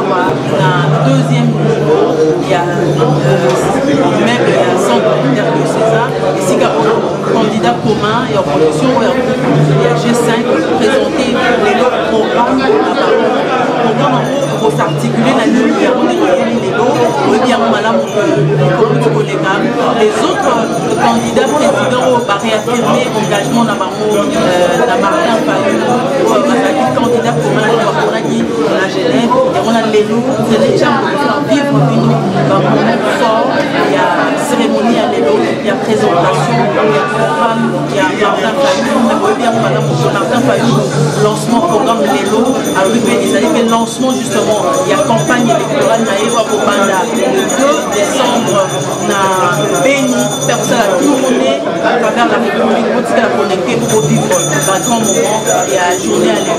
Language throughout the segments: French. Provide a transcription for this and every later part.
le deuxième niveau, il y a même le centre interdiocésain, ici il y a un candidat commun et en production, il y a G5 présenté les programmes pour s'articuler la ligne les autres candidats présidents ont réaffirmé l'engagement de Martin Fayulu, candidat commun à la Genève, et on a l'élu, c'est les gens qui font vivre une moment fort, il y a cérémonie à l'élu, il y a présentation, il y a programme, il y a Martin Fayulu, Martin Fayulu, lancement programme de l'élu, arrivé, ils avaient fait lancement justement, il y a campagne électorale Naïwa Bobanda, le 2 décembre, on a béni, personne a tourné à travers la République, on s'est connecté pour vivre un grand moment, il y a journée à l'élu,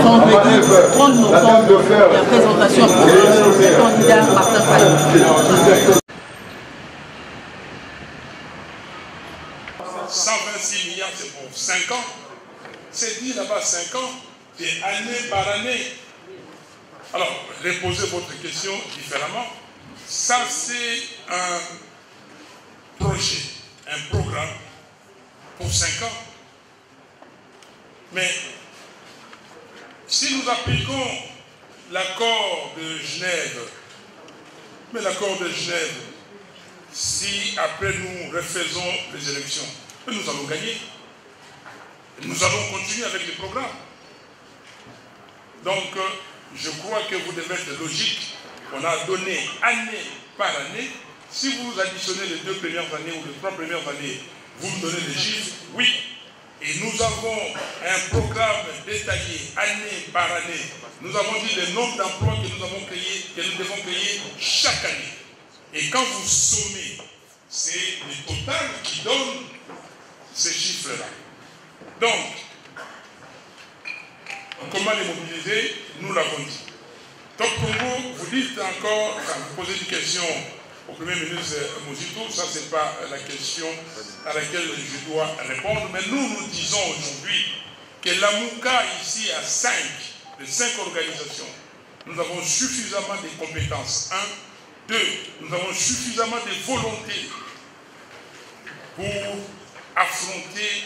vendredi 30 novembre, il y a présentation du candidat Martin Fayulu. 126 milliards, c'est pour 5 ans. C'est dit là-bas 5 ans, c'est année par année. Alors, reposez votre question différemment. Ça, c'est un projet, un programme pour 5 ans. Mais si nous appliquons l'accord de Genève, mais l'accord de Genève, si après nous refaisons les élections, nous allons gagner. Nous allons continuer avec les programmes. Donc, je crois que vous devez être logique. On a donné année par année. Si vous additionnez les 2 premières années ou les 3 premières années, vous me donnez les chiffres, oui. Et nous avons un programme détaillé année par année. Nous avons dit le nombre d'emplois que nous avons créés, que nous devons créer chaque année. Et quand vous sommez, c'est le total qui donne ces chiffres-là. Donc, comment les mobiliser? Nous l'avons dit. Donc, Congo, vous dites encore, vous posez une question au Premier ministre Mozito, ça c'est pas la question à laquelle je dois répondre, mais nous disons aujourd'hui que la MOUCA ici a 5 organisations. Nous avons suffisamment de compétences. 1, 2, nous avons suffisamment de volonté pour affronter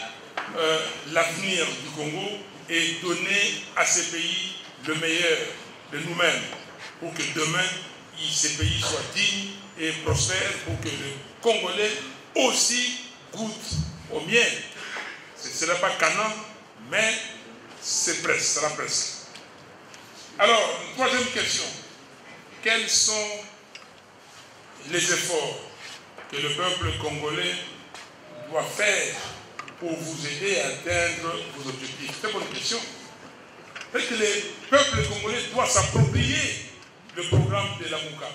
l'avenir du Congo et donner à ces pays le meilleur de nous-mêmes pour que demain, ces pays soient dignes et prospères, pour que les Congolais aussi goûtent au miel. Ce ne sera pas canon, mais c'est presque, ça sera presque. Alors, troisième question. Quels sont les efforts que le peuple congolais doit faire pour vous aider à atteindre vos objectifs? C'est une bonne question. Est-ce que le peuple congolais doit s'approprier le programme de la MOUCA?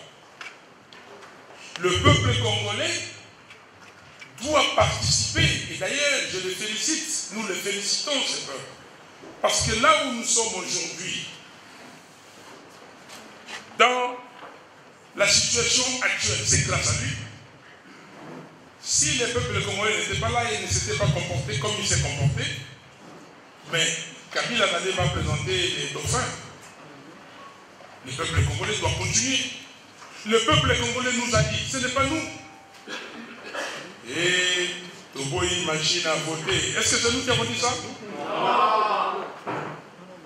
Le peuple congolais doit participer, et d'ailleurs je le félicite, nous le félicitons ce peuple, parce que là où nous sommes aujourd'hui, dans la situation actuelle, c'est grâce à lui. Si le peuple congolais n'était pas là, il ne s'était pas comporté comme il s'est comporté, mais Kabila n'allait pas présenter les dauphins. Le peuple congolais doit continuer. Le peuple congolais nous a dit, ce n'est pas nous. Et Toboyi machine à voter. Est-ce que c'est nous qui avons dit ça? Non.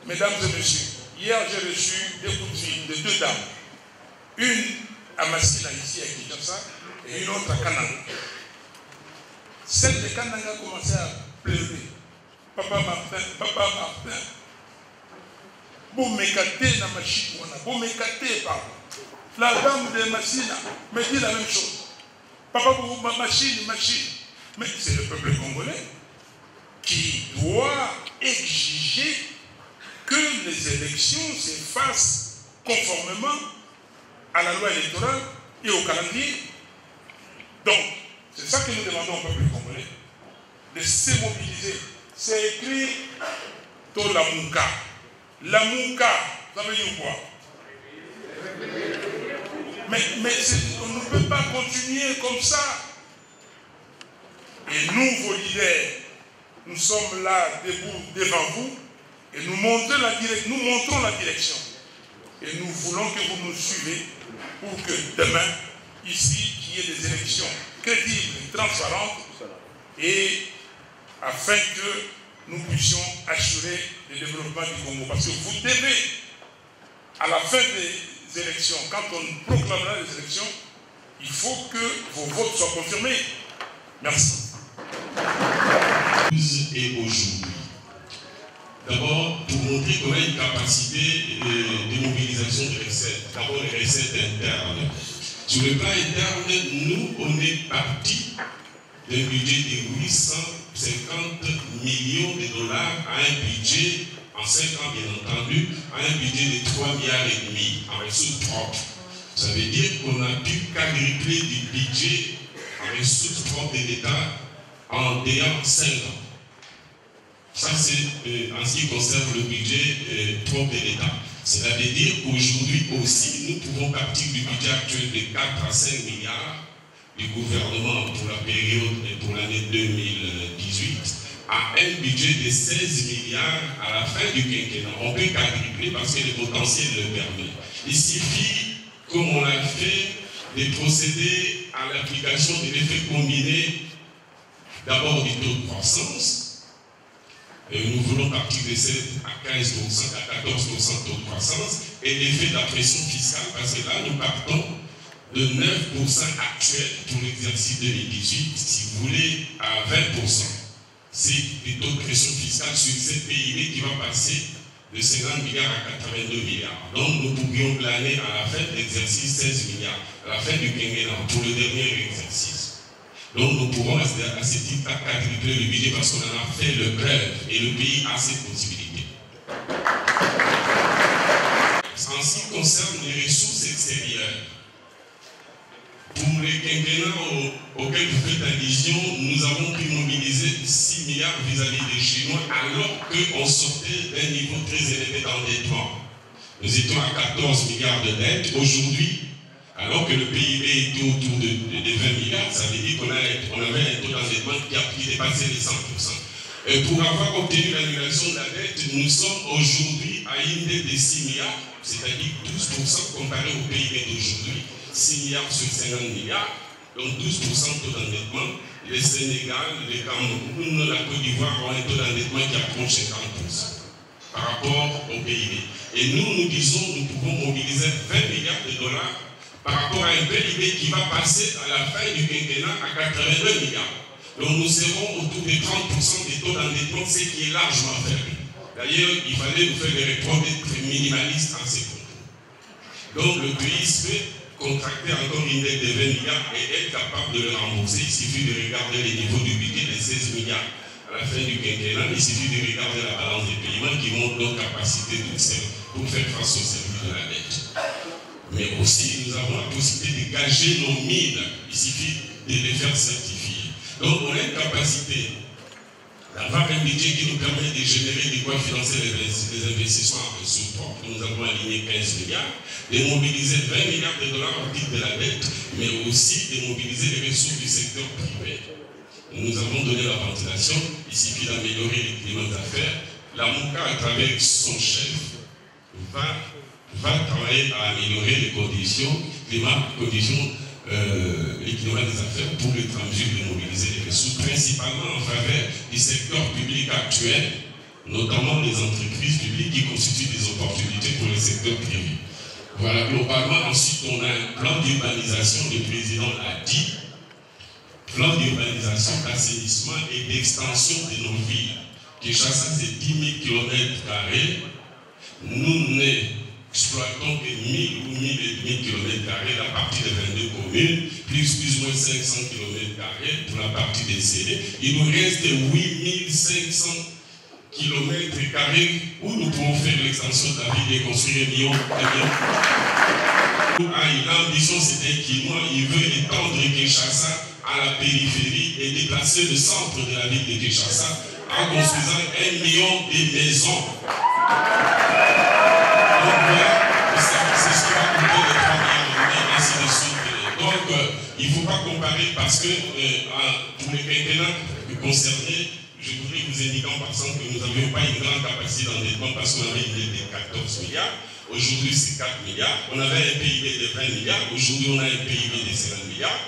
Mesdames et messieurs, hier j'ai reçu des coups de fil de 2 dames. Une à Massina ici à Kinshasa et une autre à Kananga. Celle de Kananga a commencé à pleurer. Papa Martin, vous m'écartez dans ma machine, vous m'écartez, pardon. La dame de Massina me dit la même chose. Papa, vous, machine. Mais c'est le peuple congolais qui doit exiger que les élections se fassent conformément à la loi électorale et au calendrier. Donc, c'est ça que nous demandons au peuple congolais, de se mobiliser. C'est écrit dans la MOUCA. La MOUCA, ça veut dire quoi? Mais on ne peut pas continuer comme ça. Et nous, vos leaders, nous sommes là debout devant vous et nous montrons la direction. Et nous voulons que vous nous suivez pour que demain, ici, qu'il y ait des élections crédibles et transparentes et afin que nous puissions assurer le développement du Congo. Parce que vous devez, à la fin des élections, quand on proclamera les élections, il faut que vos votes soient confirmés. Merci. Et aujourd'hui, d'abord, pour montrer qu'on a une capacité de mobilisation de recettes, d'abord les recettes internes. Sur le plan interne, nous, on est parti d'un budget de 850 millions de dollars à un budget, en 5 ans bien entendu, à un budget de 3,5 milliards en ressources propres. Ça veut dire qu'on a pu quadrupler du budget en ressources propres de l'État en ayant 5 ans. Ça, c'est en ce qui concerne le budget propre de l'État. Cela veut dire qu'aujourd'hui aussi, nous pouvons partir du budget actuel de 4 à 5 milliards du gouvernement pour la période et pour l'année 2018 à un budget de 16 milliards à la fin du quinquennat. On peut quadrupler parce que le potentiel le permet. Il suffit, comme on l'a fait, de procéder à l'application de l'effet combiné d'abord du taux de croissance. Et nous voulons partir de 7 à 15% à 14% de taux de croissance et l'effet de la pression fiscale parce que là nous partons de 9% actuel pour l'exercice 2018, si vous voulez, à 20%. C'est le taux de pression fiscale sur cette PIB qui va passer de 50 milliards à 82 milliards. Donc nous pourrions planer à la fin de l'exercice 16 milliards, à la fin du quinquennat, pour le dernier exercice. Donc nous pourrons à ce titre quadrupler le budget parce qu'on en a fait le preuve et le pays a cette possibilité. En ce qui concerne les ressources extérieures, pour les quinquennats auxquels vous faites allusion, nous avons pu mobiliser 6 milliards vis-à-vis des Chinois alors qu'on sortait d'un niveau très élevé d'endettement. Nous étions à 14 milliards de dettes. Aujourd'hui, alors que le PIB était autour de 20 milliards, ça veut dire qu'on avait un taux d'endettement qui dépassait les 100%. Et pour avoir obtenu l'annulation de la dette, nous sommes aujourd'hui à une dette de 6 milliards, c'est-à-dire 12% comparé au PIB d'aujourd'hui. 6 milliards sur 50 milliards, donc 12% de taux d'endettement. Le Sénégal, le Cameroun, la Côte d'Ivoire ont un taux d'endettement qui approche 50% par rapport au PIB. Et nous disons que nous pouvons mobiliser 20 milliards de dollars par rapport à un PIB qui va passer à la fin du quinquennat à 82 milliards. Donc nous serons autour de 30% des taux d'endettement, ce qui est largement faible. D'ailleurs, il fallait nous faire des réformes très minimalistes en ces concours. Donc le pays peut contracter encore une dette de 20 milliards et être capable de le rembourser. Il suffit de regarder les niveaux du budget de 16 milliards à la fin du quinquennat. Il suffit de regarder la balance des paiements qui montre nos capacités pour faire face au service de la dette. Mais aussi, nous avons la possibilité de gager nos mines. Il suffit de les faire certifier. Donc, on a une capacité d'avoir un budget qui nous permet de générer de quoi financer les investissements en ressources propres. Nous avons aligné 15 milliards, de mobiliser 20 milliards de dollars au titre de la dette, mais aussi de mobiliser les ressources du secteur privé. Nous avons donné la ventilation, il suffit d'améliorer les climats d'affaires. La MOCA, à travers son chef, va travailler à améliorer les conditions les climats des affaires pour être en mesure de mobiliser les ressources, principalement en faveur du secteur public actuel, notamment les entreprises publiques qui constituent des opportunités pour le secteur privé. Voilà, globalement, ensuite, on a un plan d'urbanisation, le président l'a dit, plan d'urbanisation, d'assainissement et d'extension de nos villes. Kinshasa, c'est 10 000 km². Nous n'exploitons que 1000 ou 1000 km², la partie des 22 communes, plus ou moins 500 km² pour la partie des CD. Il nous reste 8500 km² où nous pouvons faire l'extension de la ville et construire un million. L'ambition, c'était qu'il veut étendre Kinshasa à la périphérie et déplacer le centre de la ville de Kinshasa en construisant 1 million de maisons. Donc voilà, c'est ce qui va coûter les 3 millions et ainsi de suite. Donc il ne faut pas comparer parce que pour les quinquennats concernés, je voudrais vous indiquer en passant que nous n'avions pas une grande capacité d'endettement parce qu'on avait une dette de 14 milliards. Aujourd'hui, c'est 4 milliards. On avait un PIB de 20 milliards. Aujourd'hui, on a un PIB de 50 milliards.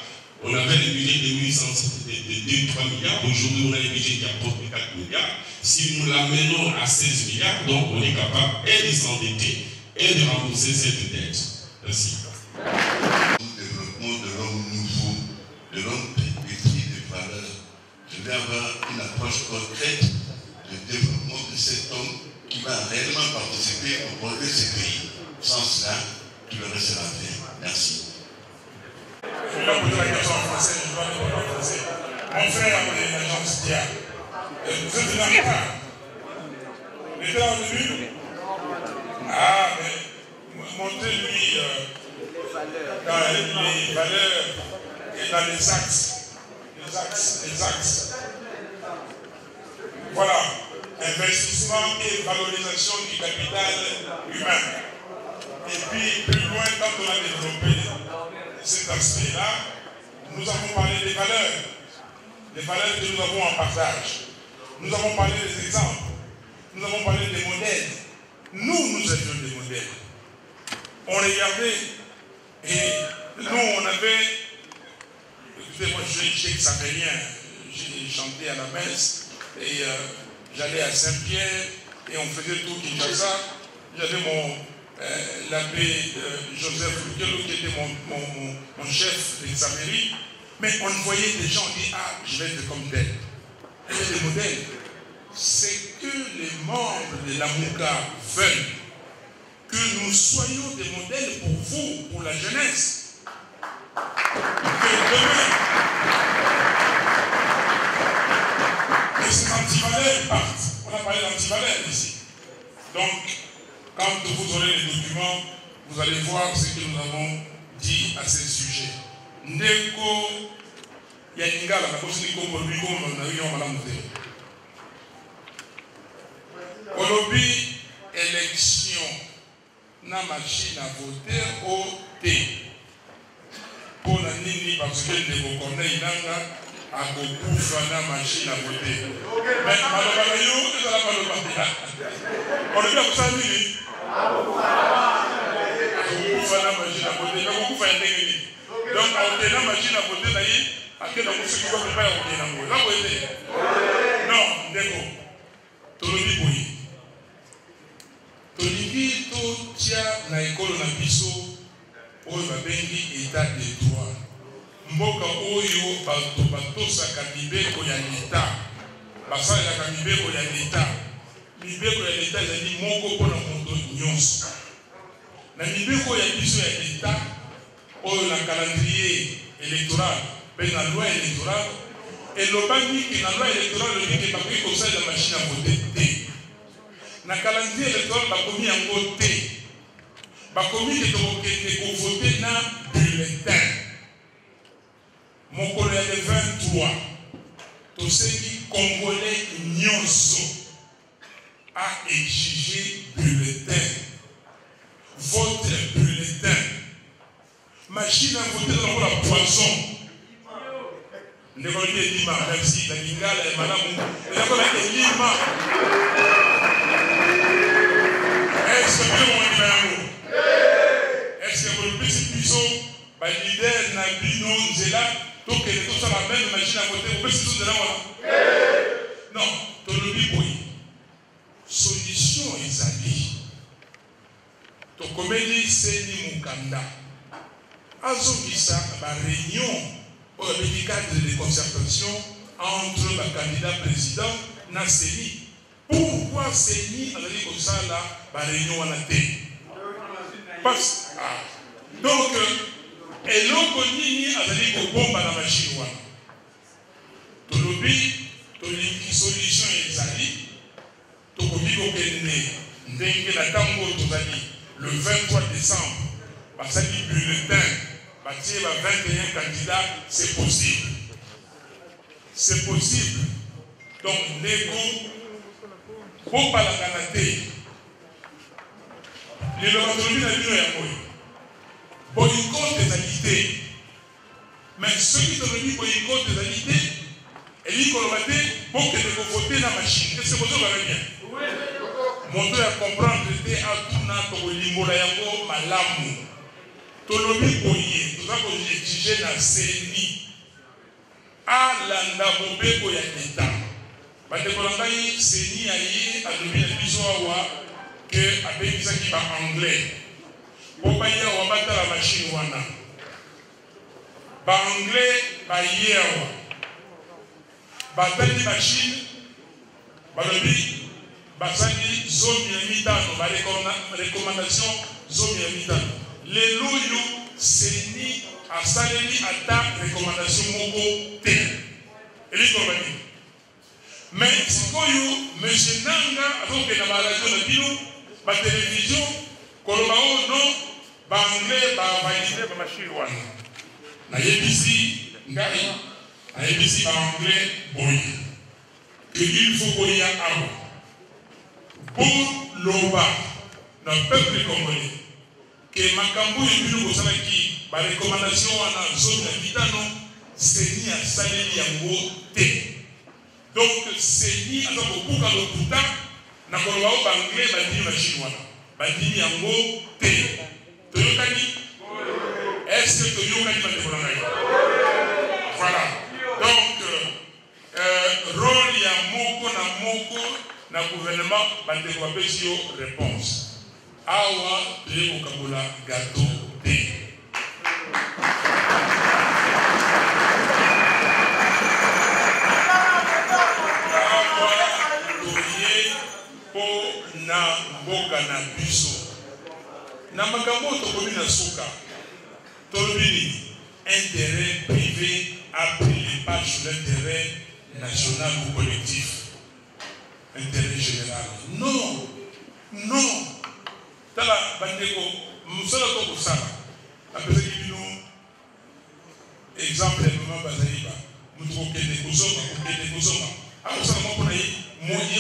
On avait un budget de 3 milliards. Aujourd'hui, on a un budget qui apporte 4 milliards. Si nous l'amenons à 16 milliards, donc on est capable et de s'endetter et de rembourser cette dette. Merci. Le développement de l'homme nouveau, de l'homme pétri de valeurs. Je vais avoir une approche concrète du développement de cet homme qui va réellement participer au projet de ce pays. Sans cela, tout le reste sera fait. Merci. Je vais poser la question en français, je dois répondre en français. Mon frère a appelé l'agence DIA. Vous êtes venu en retard. Vous êtes là au début? Ah, mais montez-lui dans les valeurs et dans les axes. Les axes. Voilà. Investissement et valorisation du capital humain. Et puis, plus loin, quand on a développé cet aspect-là, nous avons parlé des valeurs que nous avons en partage. Nous avons parlé des exemples. Nous avons parlé des modèles. Nous étions des modèles. On regardait et nous, on avait... Écoutez, moi, je sais que ça fait rien. J'ai chanté à la messe et j'allais à Saint-Pierre et on faisait tout Kinshasa. J'avais l'abbé Joseph Lukelo qui était mon chef de sa mairie. Mais on voyait des gens qui disaient, ah, je vais être comme tel. Il y a des modèles. C'est que les membres de la MOUCA veulent que nous soyons des modèles pour vous, pour la jeunesse. Que demain, que ces antivaleurs partent. On a parlé d'antivaleurs ici. Donc, quand vous aurez les documents, vous allez voir ce que nous avons dit à ce sujet. Ndeko Yaningala, la possibilité qu'on a eu en Madame Mouzé. Olobi, élection, na machine à voter au T. Pour la nini, parce que les Corneille Nanga a beaucoup na machine à voter. Mais Malobalayo, ils ont la Malobalayo. Olobi a poussé à nini? Beaucoup na machine à voter. Mais beaucoup à nini? Donc, on a la machine à voter, à quel moment ce qui va me faire au Kénango? Là, vous êtes. Non, d'accord. Tolobi Boui. Toliki to tia na école na biso oyo babengi état de droit. Mboka oyo batosaka mibeko ya l'État. Basalelaka mibeko ya l'État. Mibeko ya l'État ezali moko mpona moto nyonso. Na mibeko ya biso ya l'État oyo na calendrier électoral mpe na loi électorale elobaki ke na loi électorale elobi ke bakoki kosalela machine à voter te. Na calendrier électoral bakomi yango te. Bakomi ke tokokende kovote na bulletin. Mokolo ya le 23 tosengi congolais nyonso a exigé bulletin. Votre bulletin. Machine à voter dans la poisson. Ne voyez pas Lima, même si la Lingala est madame. Et la voilà est Lima. Est-ce que vous est-ce que vous le puissez le leader Nabino Zela, donc elle est tous à la même machine à voter, vous pouvez de là non, tout le monde solution ezali. To komeli Seni Mukanda. Azongisa la réunion pour le cadre de concertation entre le candidat président na Seni. Pourquoi Seni a dit comme ça là, la réunion en a été? Parce donc, et l'on nini a dit que bombe à la machine. Tout le pays, tout les solutions ezali. Tout le pays ndenge la tango tozali le 23 décembre. Parce que le bulletin, parce qu'il y a 21 candidats, c'est possible. C'est possible. Donc, l'égo, pour pas la canadé, les laboratoires n'a pas eu boycott des alités. Mais ceux qui ont dit boycott des alités, et ils ont dit pour que vous votez la machine. Est-ce que vous avez bien? moto ya comprendre te atuna tokolimola yango malamu tolobi boye toza koexige na seni alanda mobeko ya leta bandeko na ngai seni aye alobi na biso awa ke abebisaki baanglais po baye awa batala mashine wana baanglais baye awa batali mashine balobi basali zomi ya mitano barekomandation zomi ya mitano lelo oyo seni asaleli ata rekomandation moko te elikoloba nini mais sikoyo monsieur nanga azokenda baradio na bino batelevizio koloba o non baanglais bavalide bamashine wana nayebisi ngai nayebisi baanglais boye que il faut koya awa pour loba na peuple congolais que makambo yebino kosalaki barekomandation wana zomi na mitano seni asaleli yango te donc seni aza kobuka lokuta na koloba o baanglais bandimi mashine wana bandimi yango te toyokani est-ce que toyokani bandeko na ngai voilà donc rôle ya moko na moko na gouvernement bandeko bapesi yo réponse awa toye kokabola gato te awa toye mpo na mboka na biso na makambo tokomi na suka tolobi nini intérêt privé a pris les pas sur l'intérêt national ou collectif intérêt général non non tala bandeko musala to kusala apesaki bino exemple ya mama bazali ba mutu kokende kozonga akosala moko na ye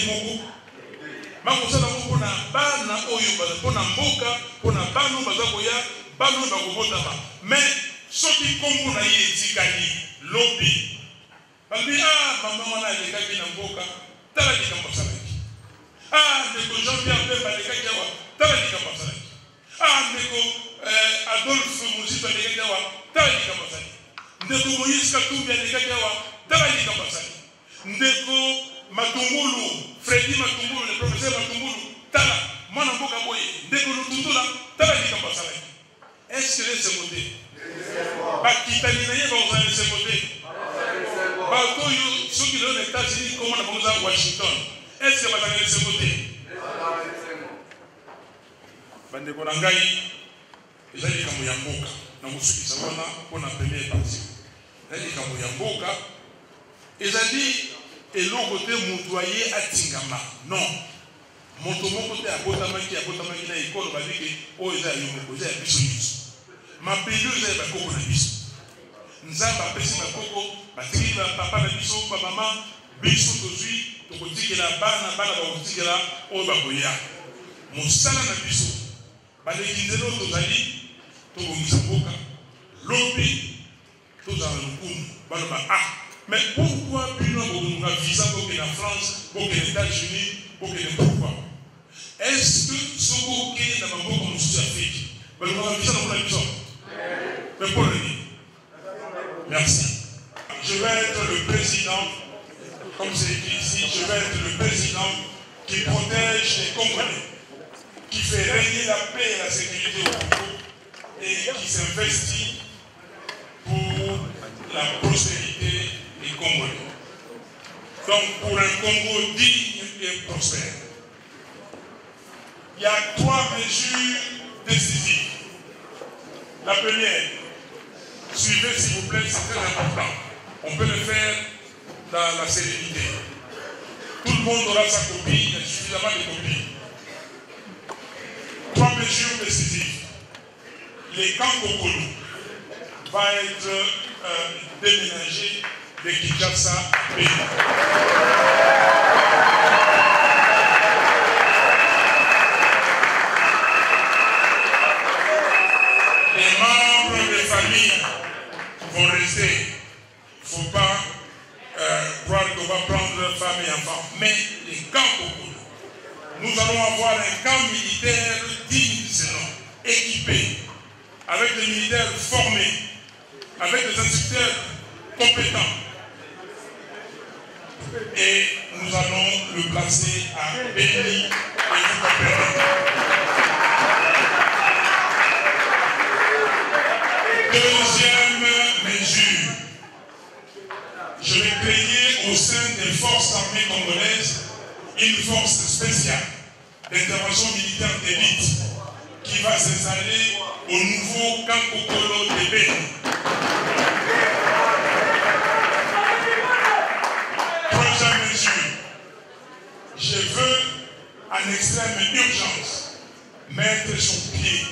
moko makosala moko na bana oyo baza mpona mboka mpona bano baza koya bano bakobotama mais soki kombo na ye etikali lobi babi mama wana alekaki na mboka tala likambo asalaki ndeko Jean-Pierre Bemba alekaki awa tala likambo asalaki ndeko Adolphe Muzito alekaki awa tala likambo asalaki ndeko Moïse Katumbi alekaki awa tala likambo asalaki ndeko Matungulu Freddy Matungulu le professeur Matungulu tala mwana mboka boye ndeko Lutundula tala likambo asalaki est-ce que c'est moté bakitani na ye bakozala se moté bato oyo soki lelo na États-Unis koma na bango za Washington est-ce que bazalaka lisengo te bandeko na ngai eza likambo ya mboka na kosukisa wana mpona première partie eza likambo ya mboka ezali eloko te moto aye atingama non moto moko te abotamaki na ekolo baliki oyo eza ya yo moko eza ya biso nyonso mabelo eza ya bakoko na biso nzambe apesi bakoko batikeli bapapa na biso bamama biso tozwi tokotikela bana bakotikela oyo bakoya mosala na biso baleki nzela oyo tozali tobongisa mboka lobi tozala lokumu baloba mais pourquoi bino bokonga visa bokende na France bokende États-Unis bokende pourquoi est-ce que soko okende na maboko mosusu ya Afrique balobaka visa na mpona biso mais pour le dire merci. Je vais être le président, comme c'est écrit ici, je vais être le président qui protège les Congolais, qui fait régner la paix et la sécurité au Congo et qui s'investit pour la prospérité des Congolais. Donc pour un Congo digne et prospère. Il y a 3 mesures décisives. La première, suivez s'il vous plaît, c'est très important. On peut le faire dans la sérénité. Tout le monde aura sa copie, il y a suffisamment de copies. 3 mesures décisives. Les camps Kokolo vont être déménagés de Kinshasa à Bénin. Les membres des familles vont rester. Il ne faut pas croire qu'on va prendre femmes et enfants. Mais les camps Kokolo nous allons avoir un camp militaire digne de ce nom, équipé, avec des militaires formés, avec des instructeurs compétents. Et nous allons le placer à Béni et vous comprenez. Deuxième mesure, je vais créer au sein des forces armées congolaises une force spéciale d'intervention militaire d'élite qui va s'installer au nouveau camp Kokolo de Béni. Troisième mesure, je veux en extrême urgence mettre sur pied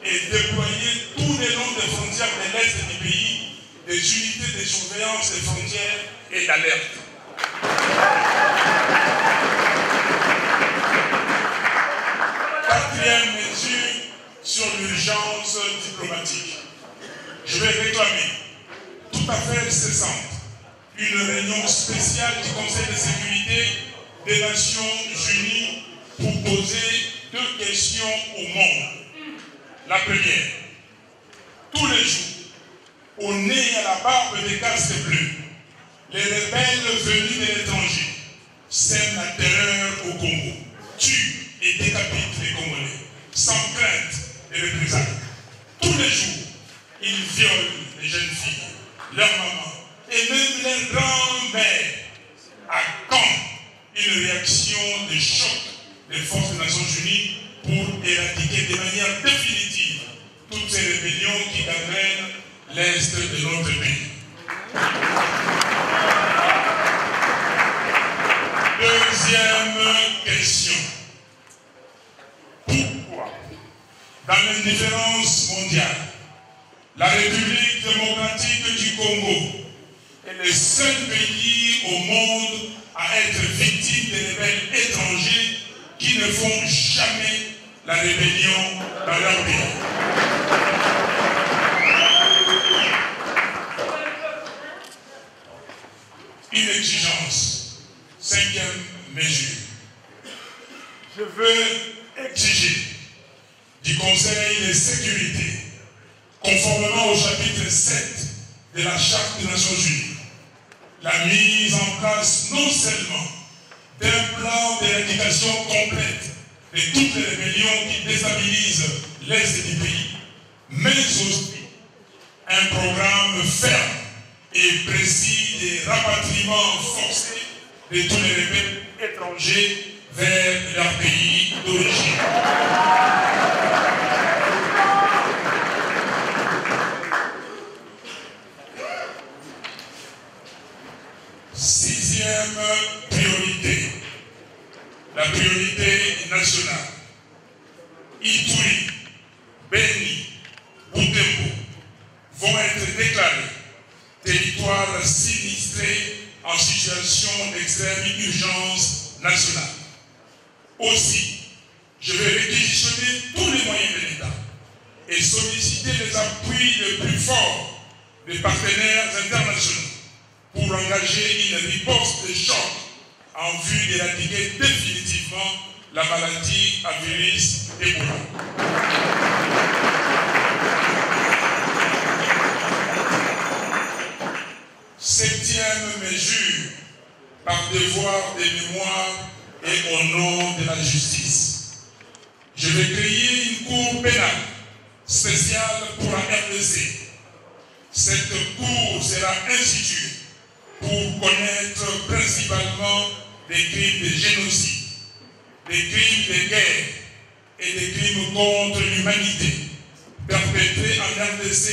et déployer tout le long des frontières de l'Est du pays des unités de surveillance des frontières et d'alerte. Quatrième mesure sur l'urgence diplomatique. Je vais réclamer tout à fait cessante une réunion spéciale du Conseil de sécurité des Nations Unies pour poser deux questions au monde. La première, tous les jours, au nez et à la barbe des casques bleus, les rebelles venus de l'étranger sèment la terreur au Congo, tuent et décapitent les Congolais, sans crainte et représailles. Tous les jours, ils violent les jeunes filles, leurs mamans et même leurs grands-mères. À quand une réaction de choc des forces des Nations Unies pour éradiquer de manière définitive toutes ces rébellions qui gangrènent l'Est de notre pays? Deuxième question. Pourquoi, dans l'indifférence mondiale, la République démocratique du Congo est le seul pays au monde à être victime des rebelles étrangers qui ne font jamais la rébellion dans leur pays? Une exigence. Cinquième mesure. Je veux exiger du Conseil de sécurité, conformément au chapitre 7 de la Charte des Nations Unies, la mise en place non seulement d'un plan d'éradication complète de toutes les rébellions qui déstabilisent l'Est du pays, mais aussi un programme ferme et précis de rapatriement forcé de tous les rebelles étrangers vers leur pays d'origine. Sixième priorité, la priorité nationale. Ituri, Béni, Butembo vont être déclarés territoires sinistrés en situation d'extrême urgence nationale. Aussi, je vais réquisitionner tous les moyens de l'État et solliciter les appuis les plus forts des partenaires internationaux pour engager une riposte de choc en vue d'éradiquer définitivement la maladie à virus Ebola. Septième mesure, par devoir de mémoire et au nom de la justice. Je vais créer une cour pénale spéciale pour la RDC. Cette cour sera instituée pour connaître principalement des crimes de génocide, des crimes de guerre et des crimes contre l'humanité perpétrés en RDC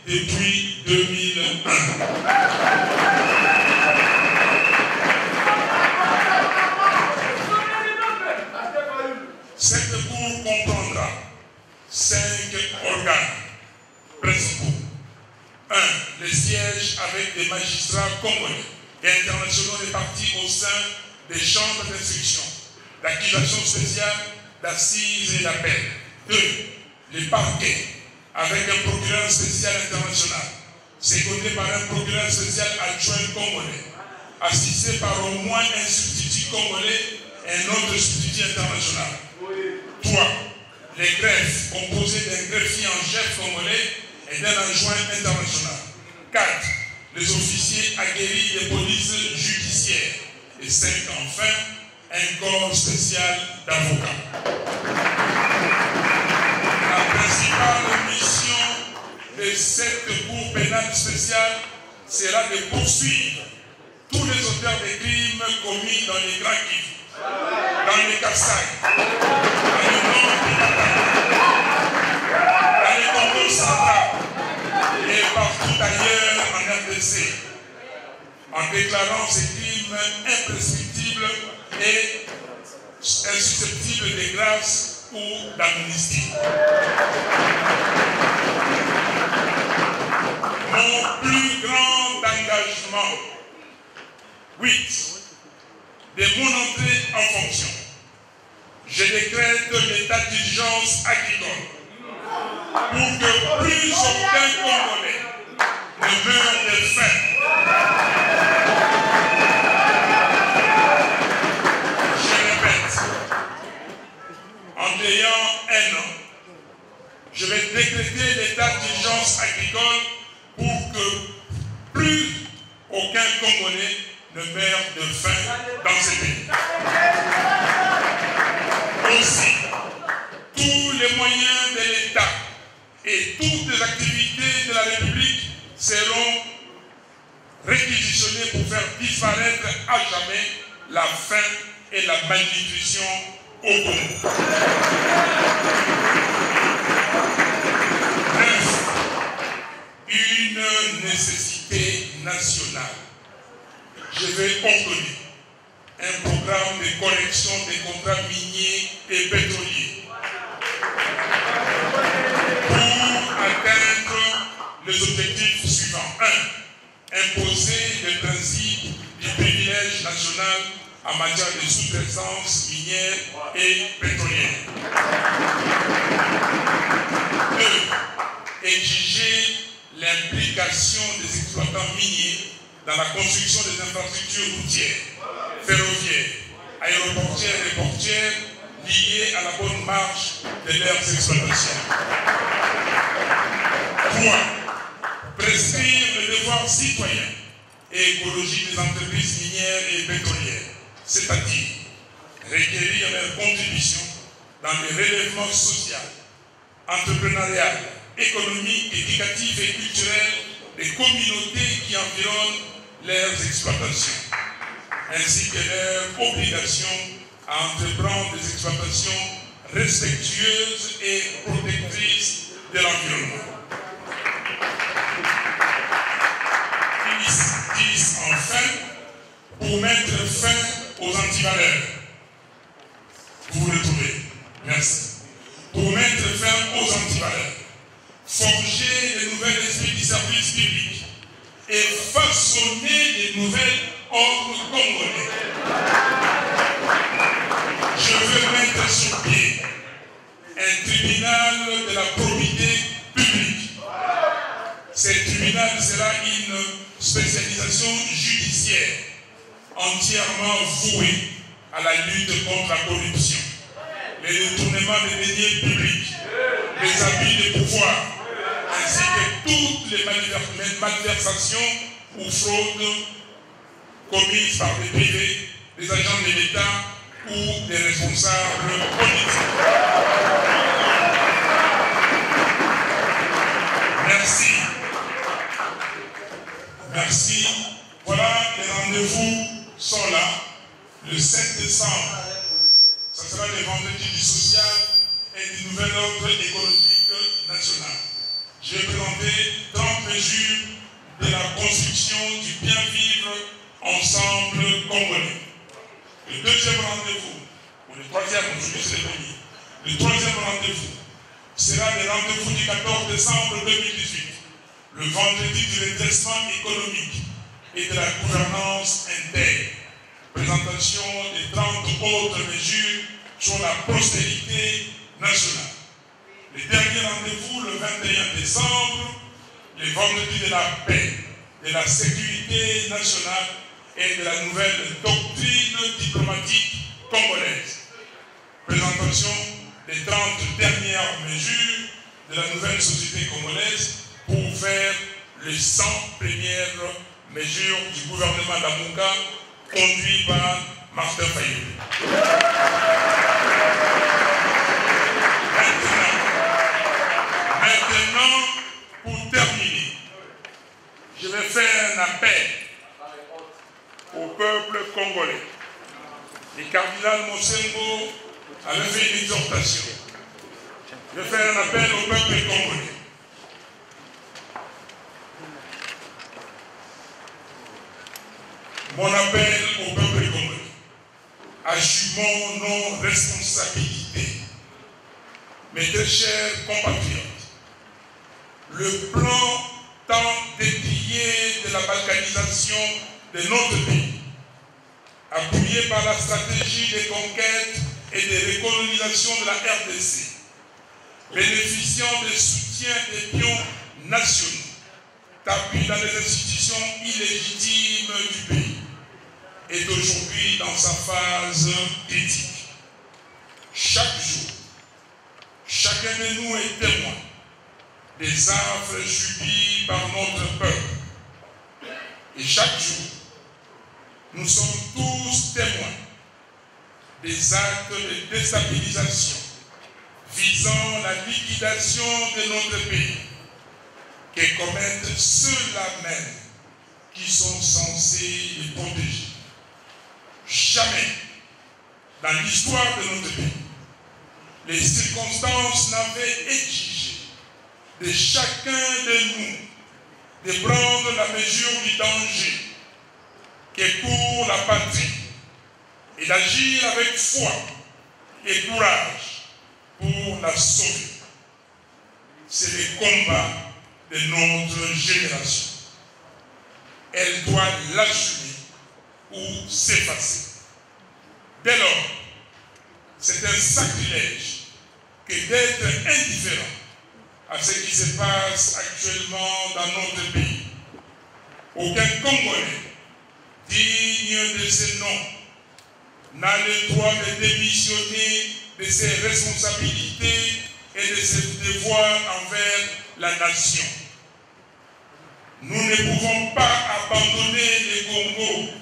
depuis 2001. Cette cour comprendra 5 organes principaux. 1. Les sièges avec des magistrats congolais et internationaux répartis au sein des chambres d'instruction, d'accusation spéciale, d'assises et d'appel. 2. Les parquets avec un procureur spécial international, secondé par un procureur spécial adjoint congolais, assisté par au moins un substitut congolais un autre substitut international. 3. Les greffes composées d'un greffier en chef congolais et d'un adjoint international. 4. Les officiers aguerris des polices judiciaires. Et 5. Enfin, un corps spécial d'avocats. La principale mission de cette cour pénale spéciale sera de poursuivre tous les auteurs de crimes commis dans les Grands Kivu, dans les Kasaï, dans le nord du Katanga, dans les Congo central et partout ailleurs en RDC, en déclarant ces crimes imprescriptibles et insusceptibles de grâce ou d'amnistie. Mon plus grand engagement, 8. De mon entrée en fonction, je décrète l'état d'urgence agricole pour que plus aucun Congolais ne meure de faim. Je répète, en ayant un an, je vais décréter l'état d'urgence agricole pour que plus aucun Congolais ne meurt de faim dans ce pays. Aussi, tous les moyens de l'État et toutes les activités de la République seront réquisitionnés pour faire disparaître à jamais la faim et la malnutrition au Congo. 9. Une nécessité nationale. Je vais ordonner un programme de correction des contrats miniers et pétroliers pour atteindre les objectifs suivants. 1. Imposer le principe du privilège national en matière de sous-traitance minière et pétrolière. 2. Exiger l'implication des exploitants miniers dans la construction des infrastructures routières, ferroviaires, aéroportières et portières liées à la bonne marche de leurs exploitations. 3. Prescrire le devoir citoyen et écologique des entreprises minières et pétrolières, c'est-à-dire requérir leur contribution dans les relèvements sociaux, entrepreneurial, économique, éducatif et culturel des communautés qui environnent leurs exploitations, ainsi que leur obligation à entreprendre des exploitations respectueuses et protectrices de l'environnement. 10. Enfin, pour mettre fin aux antivaleurs. Vous vous retrouvez. Merci. Pour mettre fin aux antivaleurs, forger de nouveaux esprits du service public et façonner de nouvelles ordres congolais. Je veux mettre sur pied un tribunal de la probité publique. Ce tribunal sera une spécialisation judiciaire entièrement vouée à la lutte contre la corruption, les détournements des deniers publics, les abus de pouvoir, ainsi que toutes les malversations ou fraudes commises par des privés, des agents de l'État ou des responsables politiques. Merci. Merci. Voilà, les rendez-vous sont là. Le 7 décembre, ce sera le vendredi du social et du nouvel ordre écologique national. Je vais présenter 30 mesures de la construction du bien vivre ensemble congolais. Le deuxième rendez-vous, ou le troisième, aujourd'hui c'est le premier, le troisième rendez-vous sera le rendez-vous du 14 décembre 2018, le vendredi du redressement économique et de la gouvernance interne. Présentation des 30 autres mesures sur la prospérité nationale. Le dernier rendez-vous, le 21 décembre, le vendredi de la paix, de la sécurité nationale et de la nouvelle doctrine diplomatique congolaise. Présentation des 30 dernières mesures de la nouvelle société congolaise pour faire les 100 premières mesures du gouvernement d'Amunga conduit par Martin Fayulu. Maintenant, pour terminer, je vais faire un appel au peuple congolais. Le cardinal Mosengo avait fait une exhortation. Je vais faire un appel au peuple congolais. Mon appel au peuple congolais. Assumons nos responsabilités. Mes très chers compatriotes, le plan tant décrié de la balkanisation de notre pays, appuyé par la stratégie de conquête et de recolonisation de la RDC, bénéficiant des soutiens des pions nationaux, tapis dans les institutions illégitimes du pays, est aujourd'hui dans sa phase critique. Chaque jour, chacun de nous est témoin des affres subies par notre peuple. Et chaque jour, nous sommes tous témoins des actes de déstabilisation visant la liquidation de notre pays que commettent ceux-là même qui sont censés les protéger. Jamais dans l'histoire de notre pays, les circonstances n'avaient exigé de chacun de nous de prendre la mesure du danger que court la patrie et d'agir avec foi et courage pour la sauver. C'est le combat de notre génération. Elle doit l'assumer ou s'effacer. Dès lors, c'est un sacrilège que d'être indifférent à ce qui se passe actuellement dans notre pays. Aucun Congolais digne de ce nom n'a le droit de démissionner de ses responsabilités et de ses devoirs envers la nation. Nous ne pouvons pas abandonner le Congo,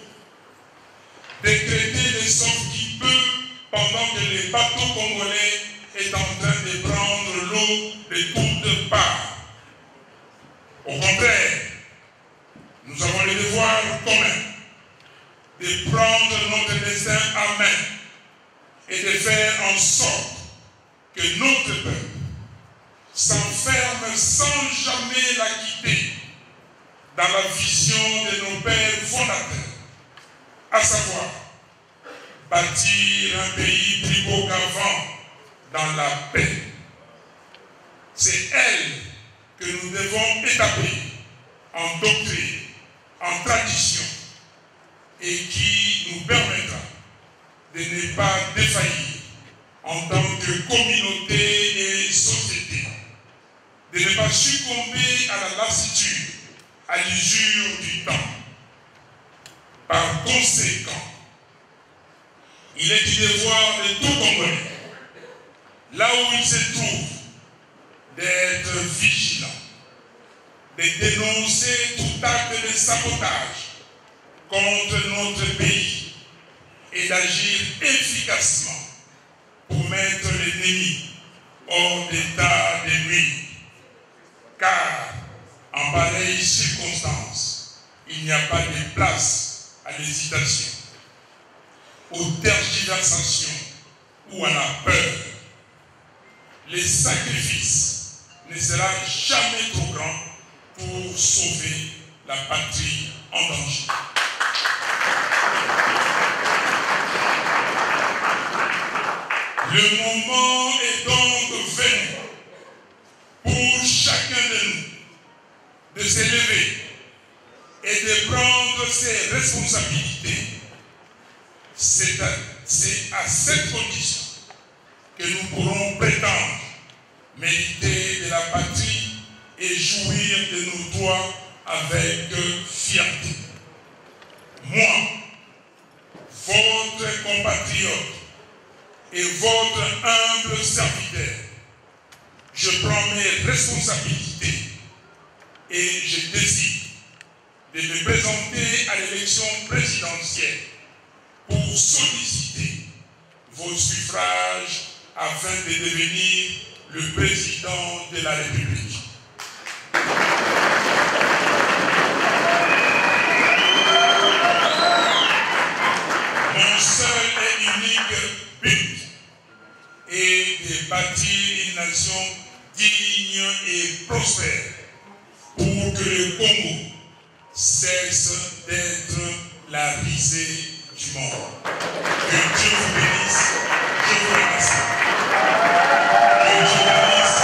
décréter le sauve-qui-peut pendant que le bateau congolais est en train de prendre l'eau de toutes parts. Au contraire, nous avons le devoir commun de prendre notre destin en main et de faire en sorte que notre peuple s'enferme sans jamais la quitter dans la vision de nos pères fondateurs, à savoir bâtir un pays plus beau qu'avant dans la paix. C'est elle que nous devons établir en doctrine, en tradition, et qui nous permettra de ne pas défaillir en tant que communauté et société, de ne pas succomber à la lassitude, à l'usure du temps. Par conséquent, il est du devoir de tout Congolais, là où il se trouve, d'être vigilant, de dénoncer tout acte de sabotage contre notre pays et d'agir efficacement pour mettre l'ennemi hors d'état de nuire. Car, en pareille circonstance, il n'y a pas de place à l'hésitation, aux tergiversations ou à la peur. Le sacrifice ne sera jamais trop grand pour sauver la patrie en danger. Le moment est donc venu pour chacun de nous de s'élever et de prendre ses responsabilités. C'est à cette condition que nous pourrons prétendre mériter de la patrie et jouir de nos droits avec fierté. Moi, votre compatriote, et votre humble serviteur, je prends mes responsabilités et je décide de me présenter à l'élection présidentielle pour solliciter vos suffrages afin de devenir le président de la République. Mon seul et unique but est de bâtir une nation digne et prospère pour que le Congo cesse d'être la risée du monde. Que Dieu vous bénisse. Je vous remercie. Que Dieu bénisse.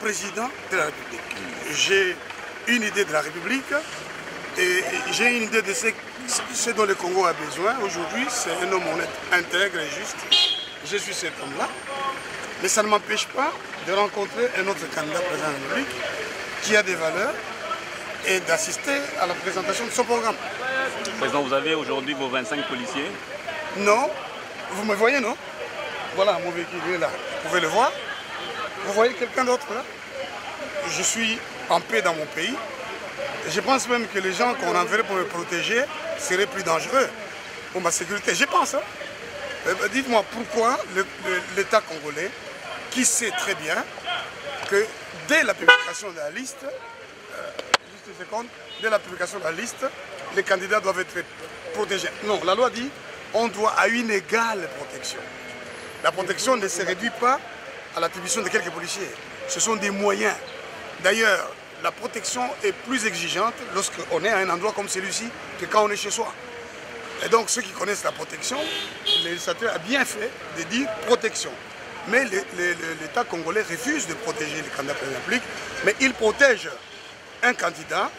Président de la République. J'ai une idée de la République et j'ai une idée de ce dont le Congo a besoin. Aujourd'hui, c'est un homme honnête, intègre et juste. Je suis cet homme-là. Mais ça ne m'empêche pas de rencontrer un autre candidat président de la République qui a des valeurs et d'assister à la présentation de son programme. Président, vous avez aujourd'hui vos 25 policiers? Non. Vous me voyez, non? Voilà, mon véhicule est là. Vous pouvez le voir. Vous voyez quelqu'un d'autre là? Je suis en paix dans mon pays. Je pense même que les gens qu'on enverrait pour me protéger seraient plus dangereux pour ma sécurité. Je pense. Hein? Dites-moi pourquoi l'État congolais, qui sait très bien que dès la publication de la liste, juste une seconde, dès la publication de la liste, les candidats doivent être protégés. Non, la loi dit on doit à une égale protection. La protection ne se réduit pas à l'attribution de quelques policiers. Ce sont des moyens. D'ailleurs, la protection est plus exigeante lorsqu'on est à un endroit comme celui-ci que quand on est chez soi. Et donc, ceux qui connaissent la protection, le législateur a bien fait de dire protection. Mais l'État congolais refuse de protéger les candidats de la République, mais il protège un candidat.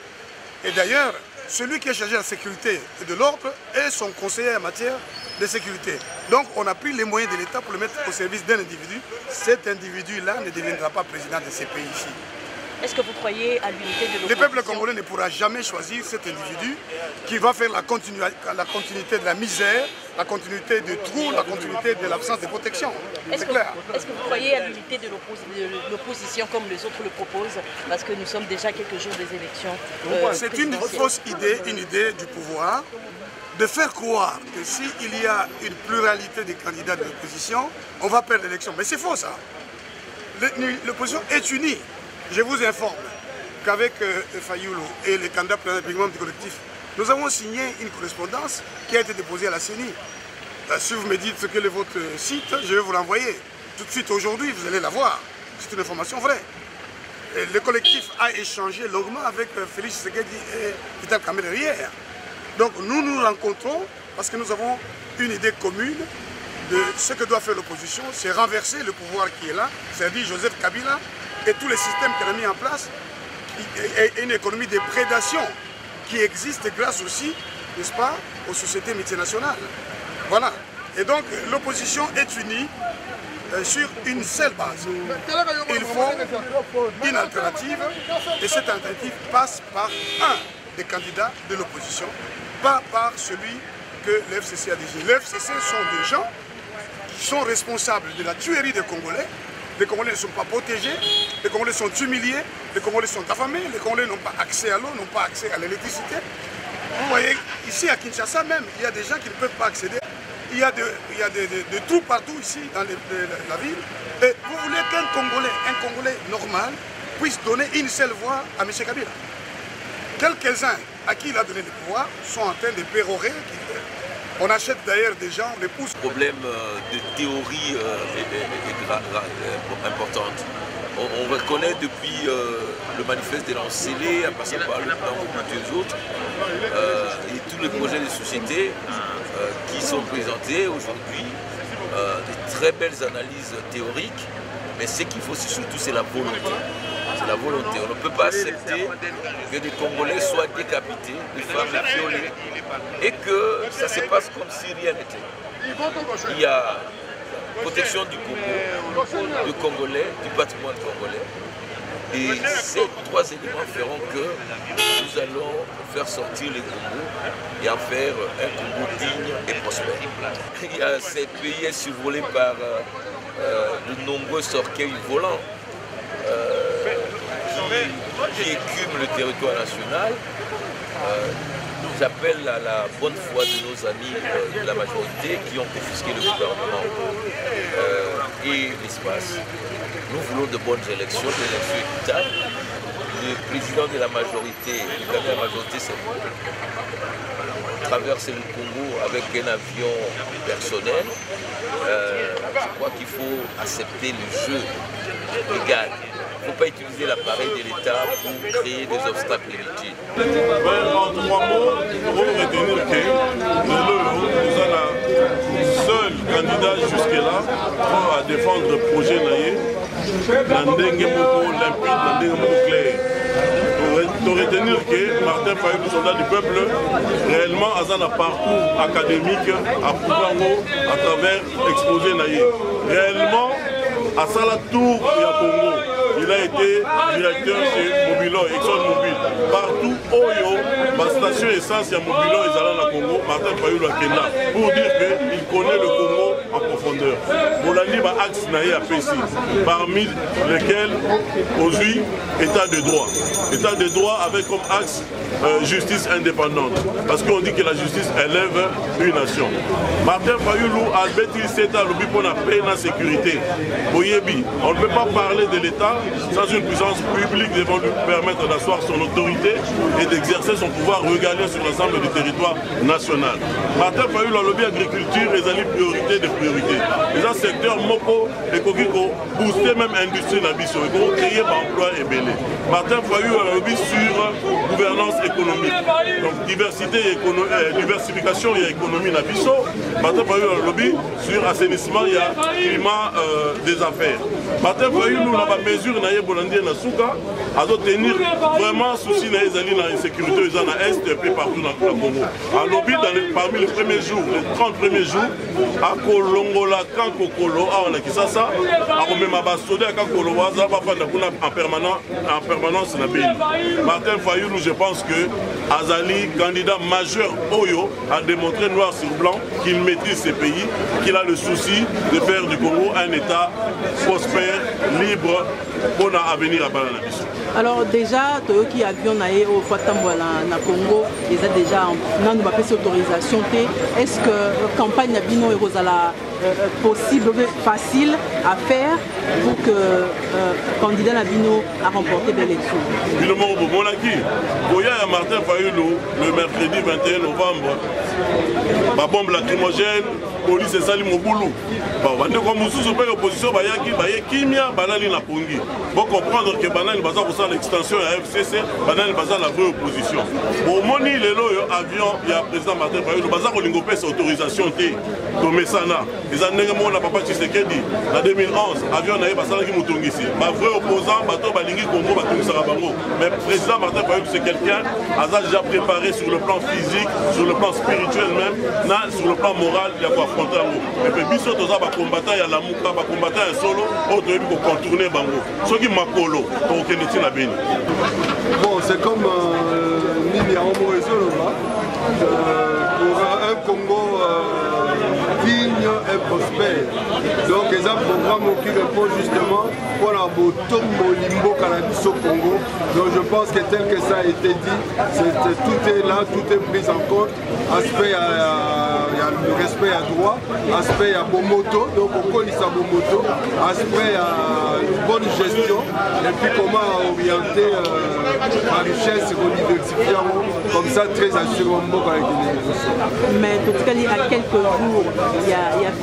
Et d'ailleurs, celui qui est chargé de la sécurité et de l'ordre est son conseiller en matière de sécurité. Donc on a pris les moyens de l'État pour le mettre au service d'un individu. Cet individu-là ne deviendra pas président de ces pays-ci. Est-ce que vous croyez à l'unité de l'opposition? Le peuple congolais ne pourra jamais choisir cet individu qui va faire la continuité de la misère, la continuité du trou, la continuité de l'absence de protection. C'est clair. Est-ce que vous croyez à l'unité de l'opposition comme les autres le proposent? Parce que nous sommes déjà quelques jours des élections. C'est une fausse idée, une idée du pouvoir, de faire croire que s'il y a une pluralité des candidats de l'opposition, on va perdre l'élection. Mais c'est faux ça. L'opposition est unie. Je vous informe qu'avec Fayoulou et les candidats présidentiels du collectif, nous avons signé une correspondance qui a été déposée à la CENI. Si vous me dites ce que est votre site, je vais vous l'envoyer. Tout de suite aujourd'hui, vous allez la voir. C'est une information vraie. Et le collectif a échangé longuement avec Félix Tshisekedi et Vital Kamerhe hier. Donc nous nous rencontrons parce que nous avons une idée commune de ce que doit faire l'opposition, c'est renverser le pouvoir qui est là, c'est-à-dire Joseph Kabila et tous les systèmes qu'il a mis en place, et une économie de prédation qui existe grâce aussi, n'est-ce pas, aux sociétés multinationales. Voilà. Et donc l'opposition est unie sur une seule base. Il faut une alternative et cette alternative passe par un des candidats de l'opposition, pas par celui que l'FCC a désigné. L'FCC sont des gens qui sont responsables de la tuerie des Congolais, Les Congolais ne sont pas protégés, les Congolais sont humiliés, les Congolais sont affamés, les Congolais n'ont pas accès à l'eau, n'ont pas accès à l'électricité. Vous voyez, ici à Kinshasa même, il y a des gens qui ne peuvent pas accéder. Il y a des trous partout ici dans la ville. Et vous voulez qu'un Congolais normal, puisse donner une seule voix à M. Kabila. Quelques-uns à qui il a donné le pouvoir sont en train de pérorer. On achète d'ailleurs des gens, on les pousse. Le problème de théorie est importante. On reconnaît depuis le manifeste de l'Ancélé, en passant par le plan et les autres, et tous les projets de société qui sont présentés aujourd'hui, des très belles analyses théoriques, mais ce qu'il faut surtout, c'est la volonté. C'est la volonté. On ne peut pas accepter que des Congolais soient décapités, des femmes violées, et que ça se passe comme si rien n'était. Il y a protection du Congo, du Congolais, du patrimoine congolais. Et ces trois éléments feront que nous allons faire sortir les Congos et en faire un Congo digne et prospère. Il y a ces pays survolés par de nombreux orgueils volants qui écument le territoire national. J'appelle à la bonne foi de nos amis de la majorité qui ont confisqué le gouvernement et l'espace. Nous voulons de bonnes élections, des élections équitables. Le président de la majorité, le candidat de la majorité, c'est traverser le Congo avec un avion personnel. Je crois qu'il faut accepter le jeu légal. Il ne faut pas utiliser l'appareil de l'État pour créer des obstacles inutiles. En 3 mots, nous devons retenir que nous sommes le seul candidat jusque-là à défendre le projet Naye, limpide, clair. Pour retenir que Martin Fayulu, le soldat du peuple, réellement a un parcours académique à Pouvango à travers l'exposé Naye. Réellement, à Salatour et à Congo, il a été directeur chez Mobilo, ExxonMobil. Partout, Oyo, ma station essence à Mobilo et Zalana Congo, Martin Fayulu à Kenya, pour dire qu'il connaît le Congo en profondeur. Bolandi va axe naïe à Pessi, parmi lesquels aujourd'hui état de droit. État de droit avec comme axe justice indépendante. Parce qu'on dit que la justice élève une nation. Martin Fayulu a bêti cet lobby pour la paix et la sécurité. Boyebi, on ne peut pas parler de l'État sans une puissance publique devant lui permettre d'asseoir son autorité et d'exercer son pouvoir régalien sur l'ensemble du territoire national. Martin Fayulu a lobby agriculture et les priorités de priorité. Les un secteur moko et kokiko booster même l'industrie nabiso et pour créer emploi et belé. Martin Fayulu a lobby sur gouvernance économique. Donc diversification et économie nabiso. Martin Fayulu a lobby sur assainissement et climat des affaires. Martin Fayulu nous n'a pas mesure naïe bolandi na souka à tenir vraiment souci naïe zali na insécurité dans l'est et partout dans le Congo. A lobby parmi les premiers jours, les 30 premiers jours, à Kolongola Kankokolo on a Kisasa, à Romema Basode à Kankolo Waza en permanence na pays. Martin Fayulu, je pense que Azali, candidat majeur Oyo, a démontré noir sur blanc qu'il maîtrise ces pays, qu'il a le souci de faire du Congo un État prospère, libre, pour l'avenir à Balanabiso. Alors déjà, Toyoki avion naé au na Congo, ils ont déjà non pas fait autorisation. Est-ce que la campagne Nabino et Rosala possible, facile à faire pour que le candidat Nabino a remporté l'élection? Martin Fayulu, le mercredi 21 novembre, la bombe lacrymogène, police et Salim Moboulou. L'opposition faut comprendre que Banane Baza pour l'extension à FCC, Banane Baza la vraie opposition. Au moni lelo avion, il y a le président Martin Fayulu, Baza Kolingopé sa autorisation T, Tomesana. Les années où on a papa Tshisekedi, en 2011, avion naïe Basala qui moutongisi. Ma vrai opposant, Bato Balingi Congo, Bato Sarabango. Mais le président Martin Fayulu, c'est quelqu'un, a déjà préparé sur le plan physique, sur le plan spirituel même, sur le plan moral, il y a quoi affronter en haut. Et puis, Bissot, il y a combattant, il y a la mouka, il y a combattant un solo, autre, il faut contourner Bango. Ce qui m'a collé, pour qu'il ait la béni. Bon, c'est comme Nini Aomo pour un Congo digne et prospère. Donc c'est un programme qui répond justement pour la Limbo Cannabis au Congo. Donc je pense que tel que ça a été dit, tout est là, tout est pris en compte. Aspect, il y a le respect à droit, aspect, il y a Bomoto, donc on connaît ça Bomoto, aspect, il y a une bonne gestion, et puis comment orienter la richesse et diversifier comme ça très assurément avec les. Mais en tout cas, il y a quelques jours, il y a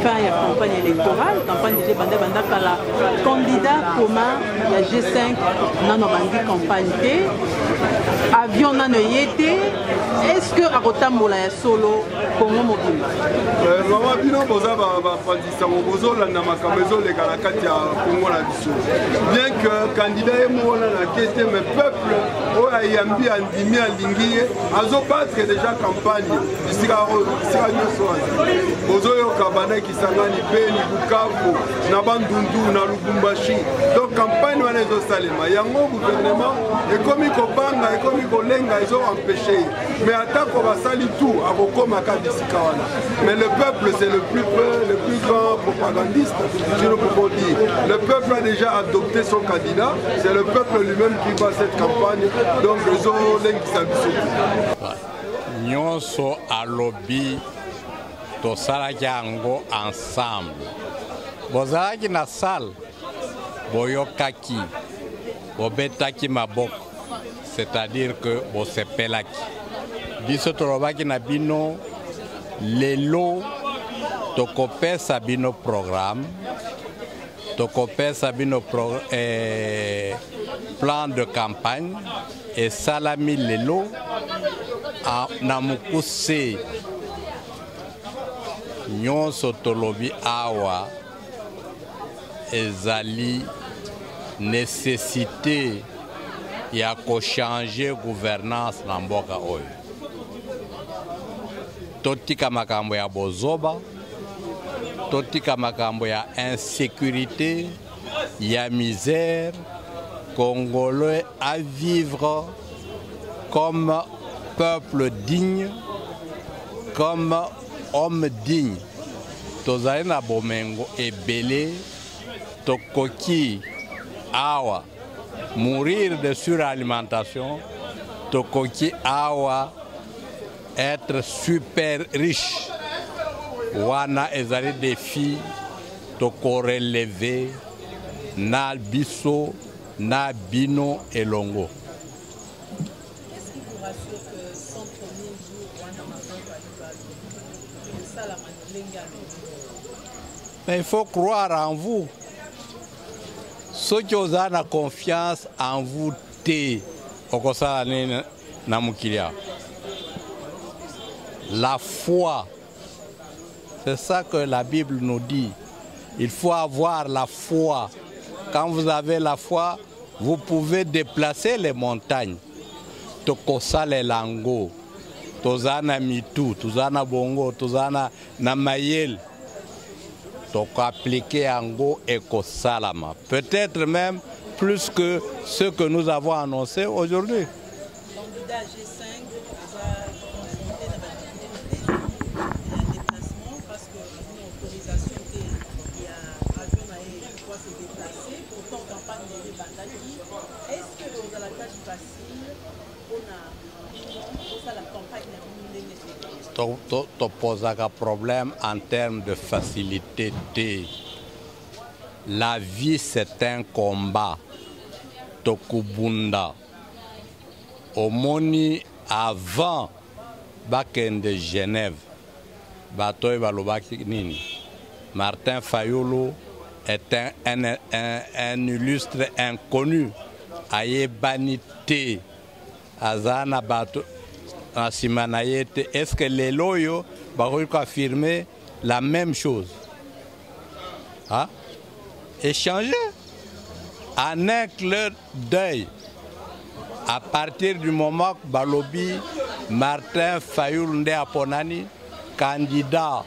fin, il y a campagne électorale, campagne déjà bandé la candidat commun, il y a G5, non, on campagne T, avion non yété, est-ce que à Rotambola ya solo Congo mobile? Maman bino boza ba pandisa bozo la na makamezo le kalakati ya Congo na biso. Bien que candidat emo na la question mais peuple o ayambi andimi alingiye azo battre déjà campagne bisika nyoso bozo yo kabana kisangani Beni Bukavu na Bandundu na Lubumbashi. Donc campagne wana ezo salema yango gouvernement ekomi kobanga ekomi kolenga ezo empêcher. Mais attaque va salir tout à Rokoma Kabisika wana. Mais le peuple c'est le plus grand propagandiste, si nous pouvons dire. Le peuple a déjà adopté son candidat, c'est le peuple lui-même qui va cette campagne. Donc les autres Nyonso alobi tosalaki yango ensemble. Bozalaki na salle, boyokaki, bobetaki maboko, c'est-à-dire que bosepelaki. Biso tolobaki na bino lelo tokopesa bino programme, tokopesa bino plan de campagne et salami lelo na mukuse nyonso tolobi awa ezali nécessité ya ko changer gouvernance na mboka oyo. Totika makambo ya bozoba, totika makambo ya insécurité, ya misère, Congolais à vivre comme peuple digne, comme homme digne. Tozali na bomengo ebele, tokoki awa mourir de suralimentation, tokoki awa être super riche. Wana ezali défi toko relever na biso na bino elongo. Qu'est-ce qui vous rassure que sans premier jour wana makambo ali ça la malenga? Mais il faut croire en vous. Ceux qui ont la confiance en vous té okosala nini na mukilia. La foi, c'est ça que la Bible nous dit. Il faut avoir la foi. Quand vous avez la foi, vous pouvez déplacer les montagnes. Tokosa les lango, tozana mitu, tozana bongo, tozana namayel. Toko appliquer ango ekosalama. Peut-être même plus que ce que nous avons annoncé aujourd'hui. Candidat G5, est-ce que dans la tâche facile, on a la campagne tu poses un problème en termes de facilité. La vie, c'est un combat. Tokubunda. Au Moni, avant Baken de Genève, Batoy Balobaki Nini, Martin Fayulu est un illustre inconnu. Aye banité, Azana Bato. Est-ce que les loyaux vont affirmer la même chose? Hein? Échanger en un clin d'œil. À partir du moment que Balobi, Martin Fayulu Nde Aponani, candidat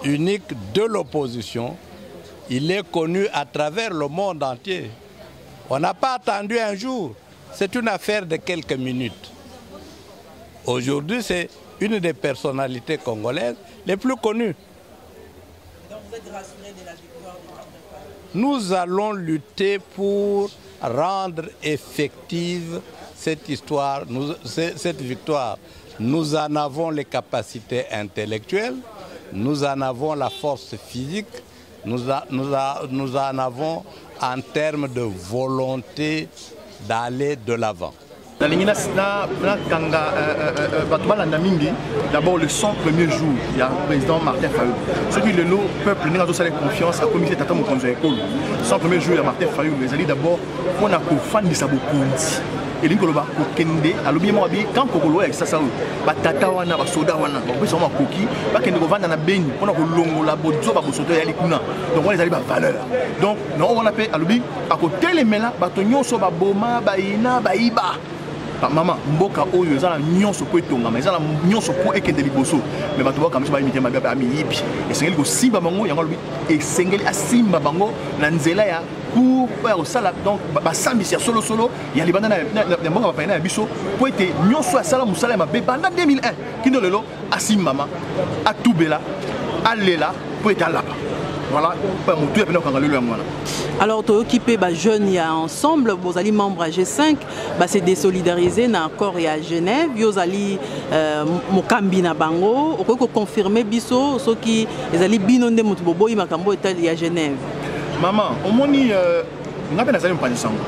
unique de l'opposition, il est connu à travers le monde entier. On n'a pas attendu un jour. C'est une affaire de quelques minutes. Aujourd'hui, c'est une des personnalités congolaises les plus connues. vous êtes rassuré de la victoire de Martin Fayulu? Nous allons lutter pour rendre effective cette histoire, cette victoire. Nous en avons les capacités intellectuelles, nous en avons la force physique, nous en avons en termes de volonté d'aller de l'avant. D'abord le 100 premiers jours, il y a le président Martin Fayulu. Ce qui est le peuple n'a pas confiance à la commission d'État Mokonzo École. 100 premiers jours, il y a Martin Fayulu. Les alliés d'abord, on a pour fan de Sabokondi. Et l'Inkoloba, Kokende, à l'oubliement, quand Kokolo avec ça, Batata wana, Basoda wana, on peut sûrement Koki, Bakende Govan dans la Beni, on a Longo, la Bodzo, Babosoto et Alikuna. Donc on les alliés valeur. Donc, on appelle à l'oubliement, à côté les mela, Batonyo, Soba Boma, Baïna, Baïba. Maman, mboka oyo ezala nyonso po etonga mais ezala nyonso po ekende liboso mais bato ba kamisa ba imiter mabe ba miyibi esengeli ko simba bango yango lobi esengeli asimba bango na nzela ya pour faire sala donc ba sambisi ya solo solo ya libanda na mboka ba paina ya biso po ete nyonso ya sala musala mabe banda 2001 kino lelo asimba mama atubela alela po ete alapa. Voilà, alors, tu occupé les jeunes ensemble, vous allez membres à G5, c'est désolidarisé dans l'accord à Genève, vous allez Mokambi na bango, vous pouvez confirmer biso ceux qui allaient binonde Moutbobo et Makambo à Genève. Maman, au moins, on a bien des pas ensemble.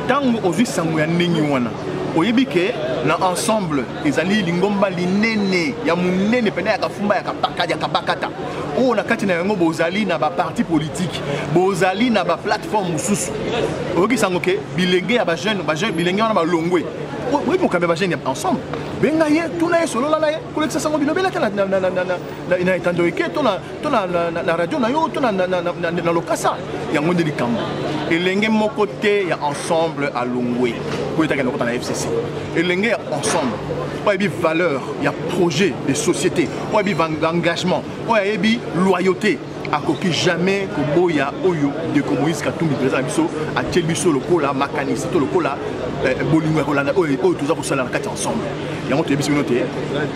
Tant que vous avez oyebike na ensemble ezali lingomba linene ya munene pena ya kafumba ya kapaka ya kabakata o na kati na yango bozali na ba parti politique bozali na ba plateforme mususu oyoki sango ke bilenge ya ba jeune bilenge wana ba longwe oui mo kambe ba jeune ensemble benga ye tuna ye solo la ye kolekisa sango bilobela kana na etando eke to na radio na yo to na lokasa yango ndeli kamba elenge moko te ya ensemble à longwe pour être dans la FCC. Et les gens ensemble, il y a valeur, il y a projet de société, il y a engagement, il y a loyauté. À côté jamais que boya oyo de Moïse Katumbi président biso à Tchelbiso le cola macaniste le cola bolingo Rolanda oyo tout ça pour ça la quatre ensemble. Il y a monté biso noté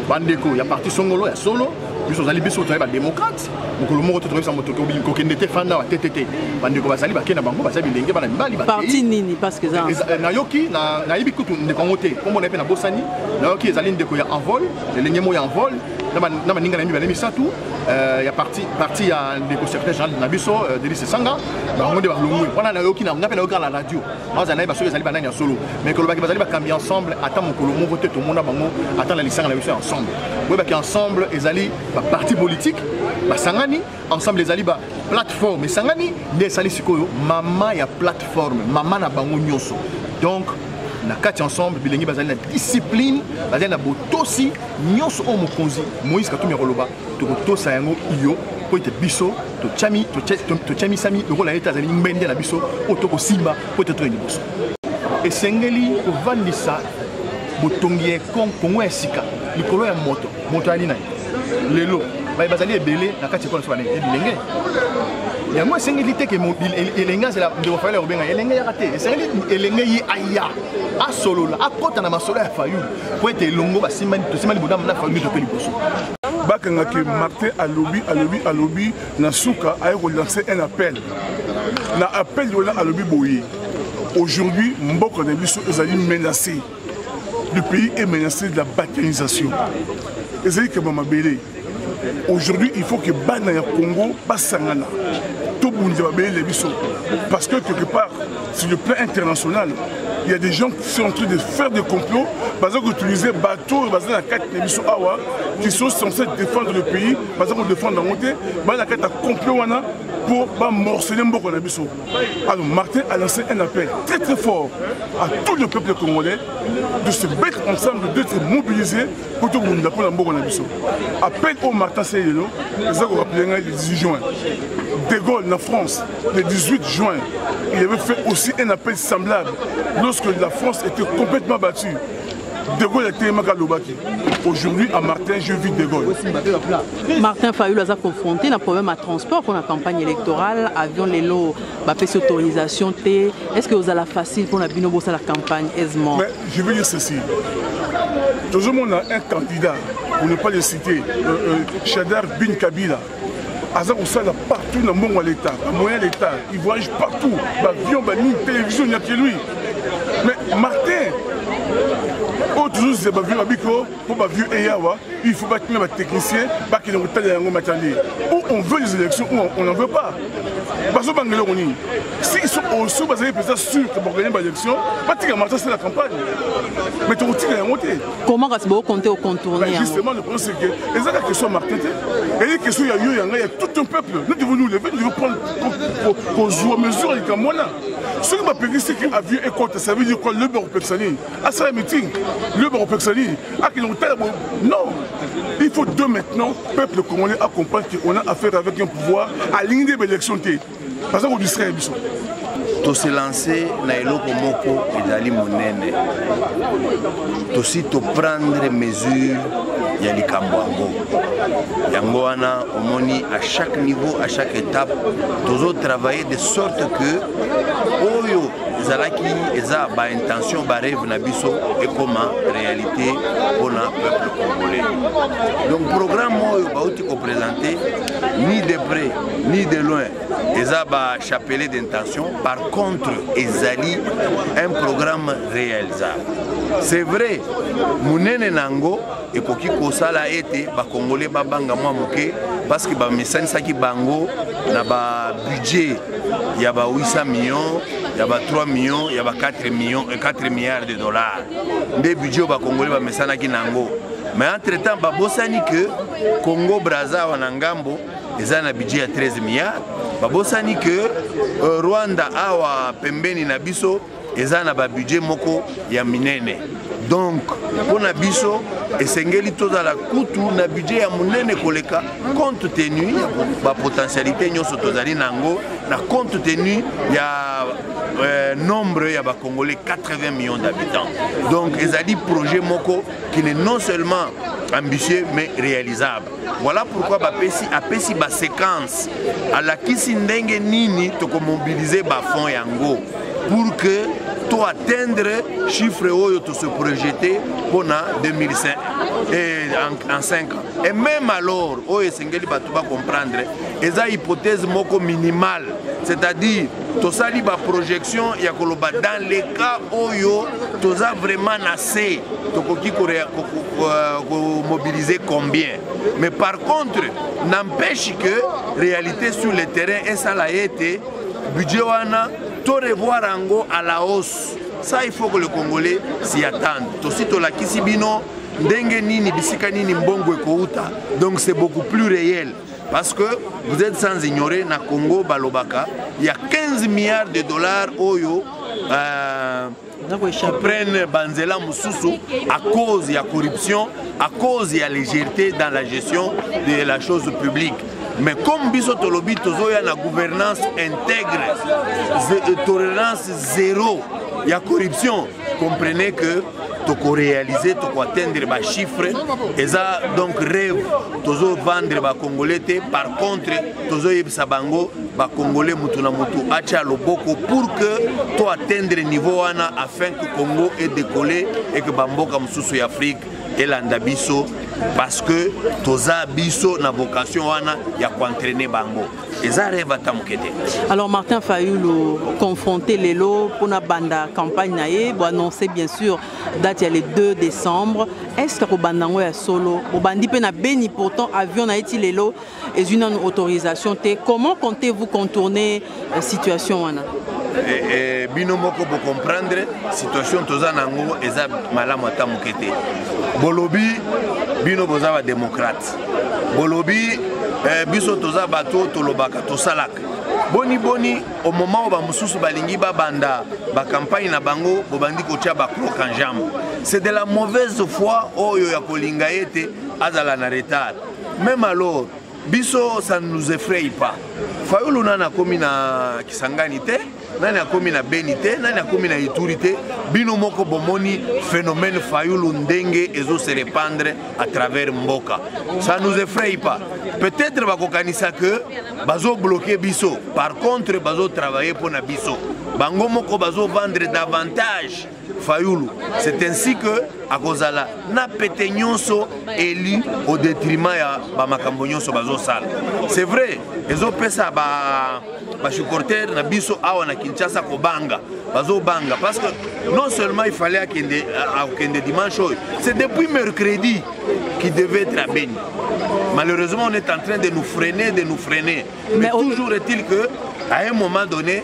bandeko il y a parti songolo il y a solo biso zali biso to ba démocrate donc le mot to ça moto ko kendete fanda wa TTT bandeko bazali ba kena bango bazali bilenge bana mibali ba parti nini parce que ça na yoki na yibi kutu ndeko ngote comme on appelle na bosani na yoki ezali ndeko ya envol les ngemo ya envol na maninga na mibali misatu il y a parti ya ndeko secrétaire général na biso Delis Sanga bango de balongwe wana na yoki na ngapela yoka la radio maza na baso ezali banani ya solo mais ko bazali ba cambi ensemble ata mokolo moko te to mona bango ata la lisanga na biso ensemble oui ba ki ensemble ezali ba parti politique ba sangani ensemble ezali ba plateforme sangani nde sali sikoyo mama ya plateforme mama na bango nyonso donc na kati ensemble bilengi bazali na discipline bazali na botosi nyonso o mokonzi Moïse Katumbi Roloba to botosa yango iyo po ete biso to chami sami le rôle à l'état zali mbende na biso o to ko simba po ete to liboso esengeli ko vandisa botongi kongo esika likolo ya moto ali na lelo bazali ebele na kati ko na sobane bilenge yango esengeli te ke elenga zela ndeko Fayulu obenga elenga ya kate esengeli elenga yi aya asolola akota na masolo ya Fayulu po ete elongo basimani tosimani bodamu na Fayulu to pe liboso bakanga ke Martin alobi na suka aye ko lancer un appel na appel wala alobi boye aujourd'hui mboko na biso ezali menacé le pays est menacé de la balkanisation ezali ke mabele aujourd'hui il faut que bana ya Congo basangana parce que quelque part sur le plan international il y a des gens qui sont en train de faire des complots parce qu'ils utilisent des bateaux qui sont censés défendre le pays parce qu'ils défendent la montée pour morceler Mboko Nabiso. Alors Martin a lancé un appel très très fort à tout le peuple congolais de se mettre ensemble, d'être mobilisés pour tout le monde pour Mboko Nabiso. Appel au Martin Seyelo, le 18 juin. De Gaulle, en France, le 18 juin, il avait fait aussi un appel semblable lorsque la France était complètement battue. De Gaulle était Magalobaki. Aujourd'hui, à Martin, je vis De Gaulle. Martin Fayulu a confronté un problème à transport pour la campagne électorale. Avion les lots, fait autorisation. Est-ce que vous avez la facile pour la binobo la campagne aisément? Mais je veux dire ceci. Tout le monde a un candidat, pour ne pas le citer, Chadar Bin Kabila. Aza Roussala partout dans le monde à l'État, à moyen l'État, il voyage partout, avion, télévision, il n'y a que lui. Mais Martin, toujours c'est pas vu pour pas vu Eyawa, il faut battre les techniciens, pas qu'ils ont le ou on veut les élections ou on n'en veut pas. Parce que s'ils sont au sous, ils sont sûrs pour gagner l'élection, pratiquement ça c'est la campagne. Mais tu as monté. Comment est-ce que vous comptez au contourner? Justement, le problème c'est que les gens qui sont Martin, et les questions il y a tout un peuple. Nous devons nous lever, nous devons prendre pour jouer mesure avec moi là. Ce qui m'a payé, c'est qu'il a vu écoute, ça veut dire quoi le bureau Pexani? À ça meeting, le bureau Pexani. Non, il faut de maintenant, peuple congolais à comprendre qu'on a affaire avec un pouvoir à l'unité de l'élection. Parce qu'on dirait Bissot. To se lancer na eloko moko ezali monene. Tosi to prendre mesure ya likambo yango. Yango wana omoni à chaque niveau, à chaque étape, tozo travailler de sorte que oyo ezalaki eza ba intention ba rêve na biso et comment réalité pour le peuple congolais. Donc programme oyo bauti ko présenter ni de près ni de loin eza ba chapelet d'intention. Par contre ezali un programme réalisable. C'est vrai munene nango ekoki kosala ete ba congolais ba banga mwa moke parce que ba mesanisaki bango na ba budget ya ba 800 millions, ya ba 3 millions, ya ba 4 milliards de dollars. Nde budget ba congolais ba mesanaki nango. Mais entre-temps ba bosani que Congo Brazza wana ngambo eza na budget ya 13 milliards. Ba bosani que Rwanda awa pembeni na biso eza na ba budget moko ya minene. Donc, pour Nabiso, et Sengeli Tozala Koutou, na budget ya munene koleka, compte tenu de la potentialité nyoso tozali nango, na compte tenu ya nombre ya ba Congolais 80 millions d'habitants. Donc, ezali projet moko qui n'est non seulement ambitieux mais réalisable. Voilà pourquoi apesi ba séquence à la kisindenge nini toko mobiliser ba fond yango pour que to atteindre chiffre oyo to se projeter pour 2005 et en 5 ans. Et même alors oyo sengeli batu ba comprendre eza hypothèse moko minimale, c'est-à-dire to sali ba projection ya koloba dans les cas oyo toza vraiment assez tokoki ko mobiliser combien. Mais par contre n'empêche que réalité sur le terrain et ça l'a été budget wana to revoir ango à la hausse. Ça, il faut que le Congolais s'y attende. Tosito la kisibino, ndenge nini, bisika nini mbongo ekouta. Donc c'est beaucoup plus réel. Parce que vous êtes sans ignorer, na Congo, Balobaka, il y a 15 milliards de dollars oyo qui prennent Banzela Moussoussou à cause de la corruption, à cause de la légèreté dans la gestion de la chose publique. Mais comme Biso Tolobi Tozoya na gouvernance intègre, tolérance zéro, il y a corruption, comprenez que toko réaliser, toko atteindre les chiffres, et ça donc rêve, tozo vendre ba Congolais. Par contre, tozo yebisa bango ba Congolais mutu na mutu acha loboko pour que to atteindre niveau wana afin que Congo ait décollé et que bamboka mususu ya Afrique et l'andabiso. Parce que toza biso na vocation wana ya entraîner bango. Alors Martin Fayulu confronté les lots pour la banda campagne naé, pour annoncer bien sûr date il y a le 2 décembre. Est-ce que bandango ya solo, au bandi pe na beni pourtant avion na été les lots et une autorisation té. Comment comptez-vous contourner la situation wana? Bino moko pour comprendre situation toza nango eza malamu ata mukete. Bolobi bino boza ba démocrate. Bolobi biso toza bato tolobaka tosalaka. Boni au moment où ba mususu balingi ba banda ba campagne na bango bobandi ko tia ba croc en jambe. C'est de la mauvaise foi oyo ya kolinga ete azala na retard. Même alors biso ça ne nous effraie pas. Fayulu nana komi na Kisangani te, nana komi na Beni te, nana komi na Ituri te, bino moko bomoni phénomène Fayulu ndenge ezo se répandre à travers Mboka. Ça ne nous effraie pas. Peut-être bakokanisa que bazo bloquer biso. Par contre bazo travailler pour na biso. Bango moko bazo vendre davantage Fayulu. C'est ainsi que akozala na pete nyonso élu au détriment ya ba makambo nyonso bazo sala. C'est vrai, ezo pesa ba supporter na biso awa na Kinshasa ko banga, bazo banga parce que non seulement il fallait akende dimanche, c'est depuis mercredi qui devait être à Beni. Malheureusement, on est en train de nous freiner. Mais toujours est-il que à un moment donné,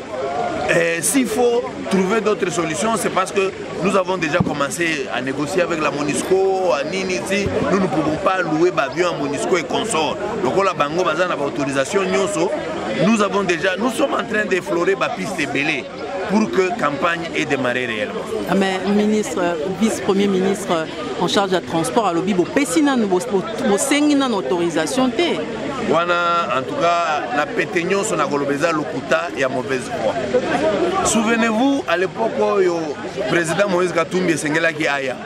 s'il faut trouver d'autres solutions, c'est parce que nous avons déjà commencé à négocier avec la Monisco, à Niniti. Nous ne pouvons pas louer l'avion à Monisco et consorts. Donc, la Bango Bazan a autorisation. Nous sommes en train d'effleurer la piste belée pour que la campagne ait démarré réellement. Mais vice-premier ministre en charge du transport à l'Obi, vous avez une autorisation. En tout cas, la péténion son agolobeza lokuta et à mauvaise foi. Souvenez-vous, à l'époque où le président Moïse Katumbi Sengelaki Aya,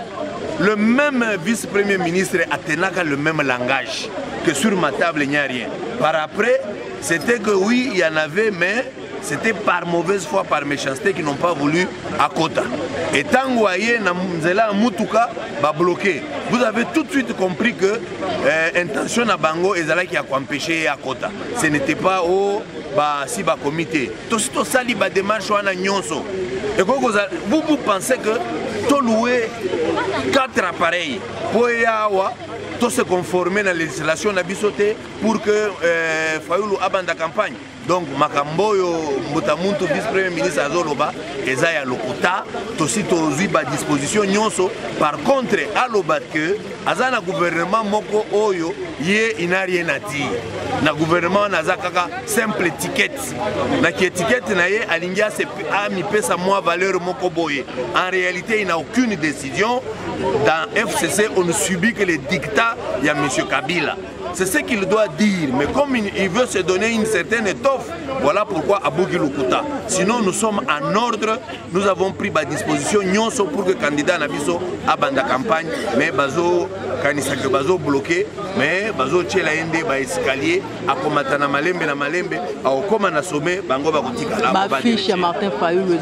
le même vice-premier ministre a tenu le même langage que sur ma table il n'y a rien. Par après, c'était que oui, il y en avait, mais c'était par mauvaise foi, par méchanceté qu'ils n'ont pas voulu à Kota. Et tant que vous voyez, Moutuka va bloquer. Vous avez tout de suite compris que l'intention de Bango est qui a empêché à Kota. Ce n'était pas au si bas comité. Tout ça, il y a des démarches à Nyonso. Et vous pensez que tout louer 4 appareils pour tout se conformer à la législation d'Abisoté pour que Fayulu abandonne la campagne. Donc, Makamboyo, Mbotamuntu, vice-premier ministre Azoloba, Ezaya Lokuta, aussi tozi ba disposition nyonso. Par contre, aloba que azana gouvernement moko oyo ye ina rien à dire. Na gouvernement nazakaka simple étiquette. Na ki étiquette na ye alingia se a mi pesa moi valeur moko boye. En réalité, il n'a aucune décision. Dans FCC, on ne subit que les dictats de M. Kabila. C'est ce qu'il doit dire, mais comme il veut se donner une certaine étoffe, voilà pourquoi Abougi Lukuta. Sinon, nous sommes en ordre, nous avons pris ma disposition nyonso pour que le candidat Nabiso abandonne la campagne, mais Bazo, Kanisake Bazo bloqué, mais Bazo Tchela Ende, escalier, à Komatana Malembe, na Malembe, à Okoma na sommet, Bango Bakotika là. Ma fiche Martin Fayulu,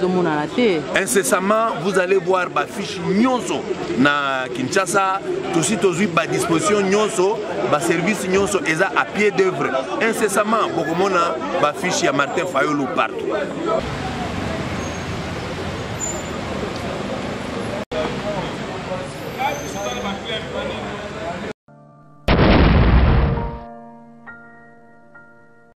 incessamment, vous allez voir ma fiche nyonso na Kinshasa, tout de suite ma disposition nyonso, ma service nyonso eza à pied d'œuvre. Incessamment, beaucoup de monde a fiche à Martin Fayulu partout.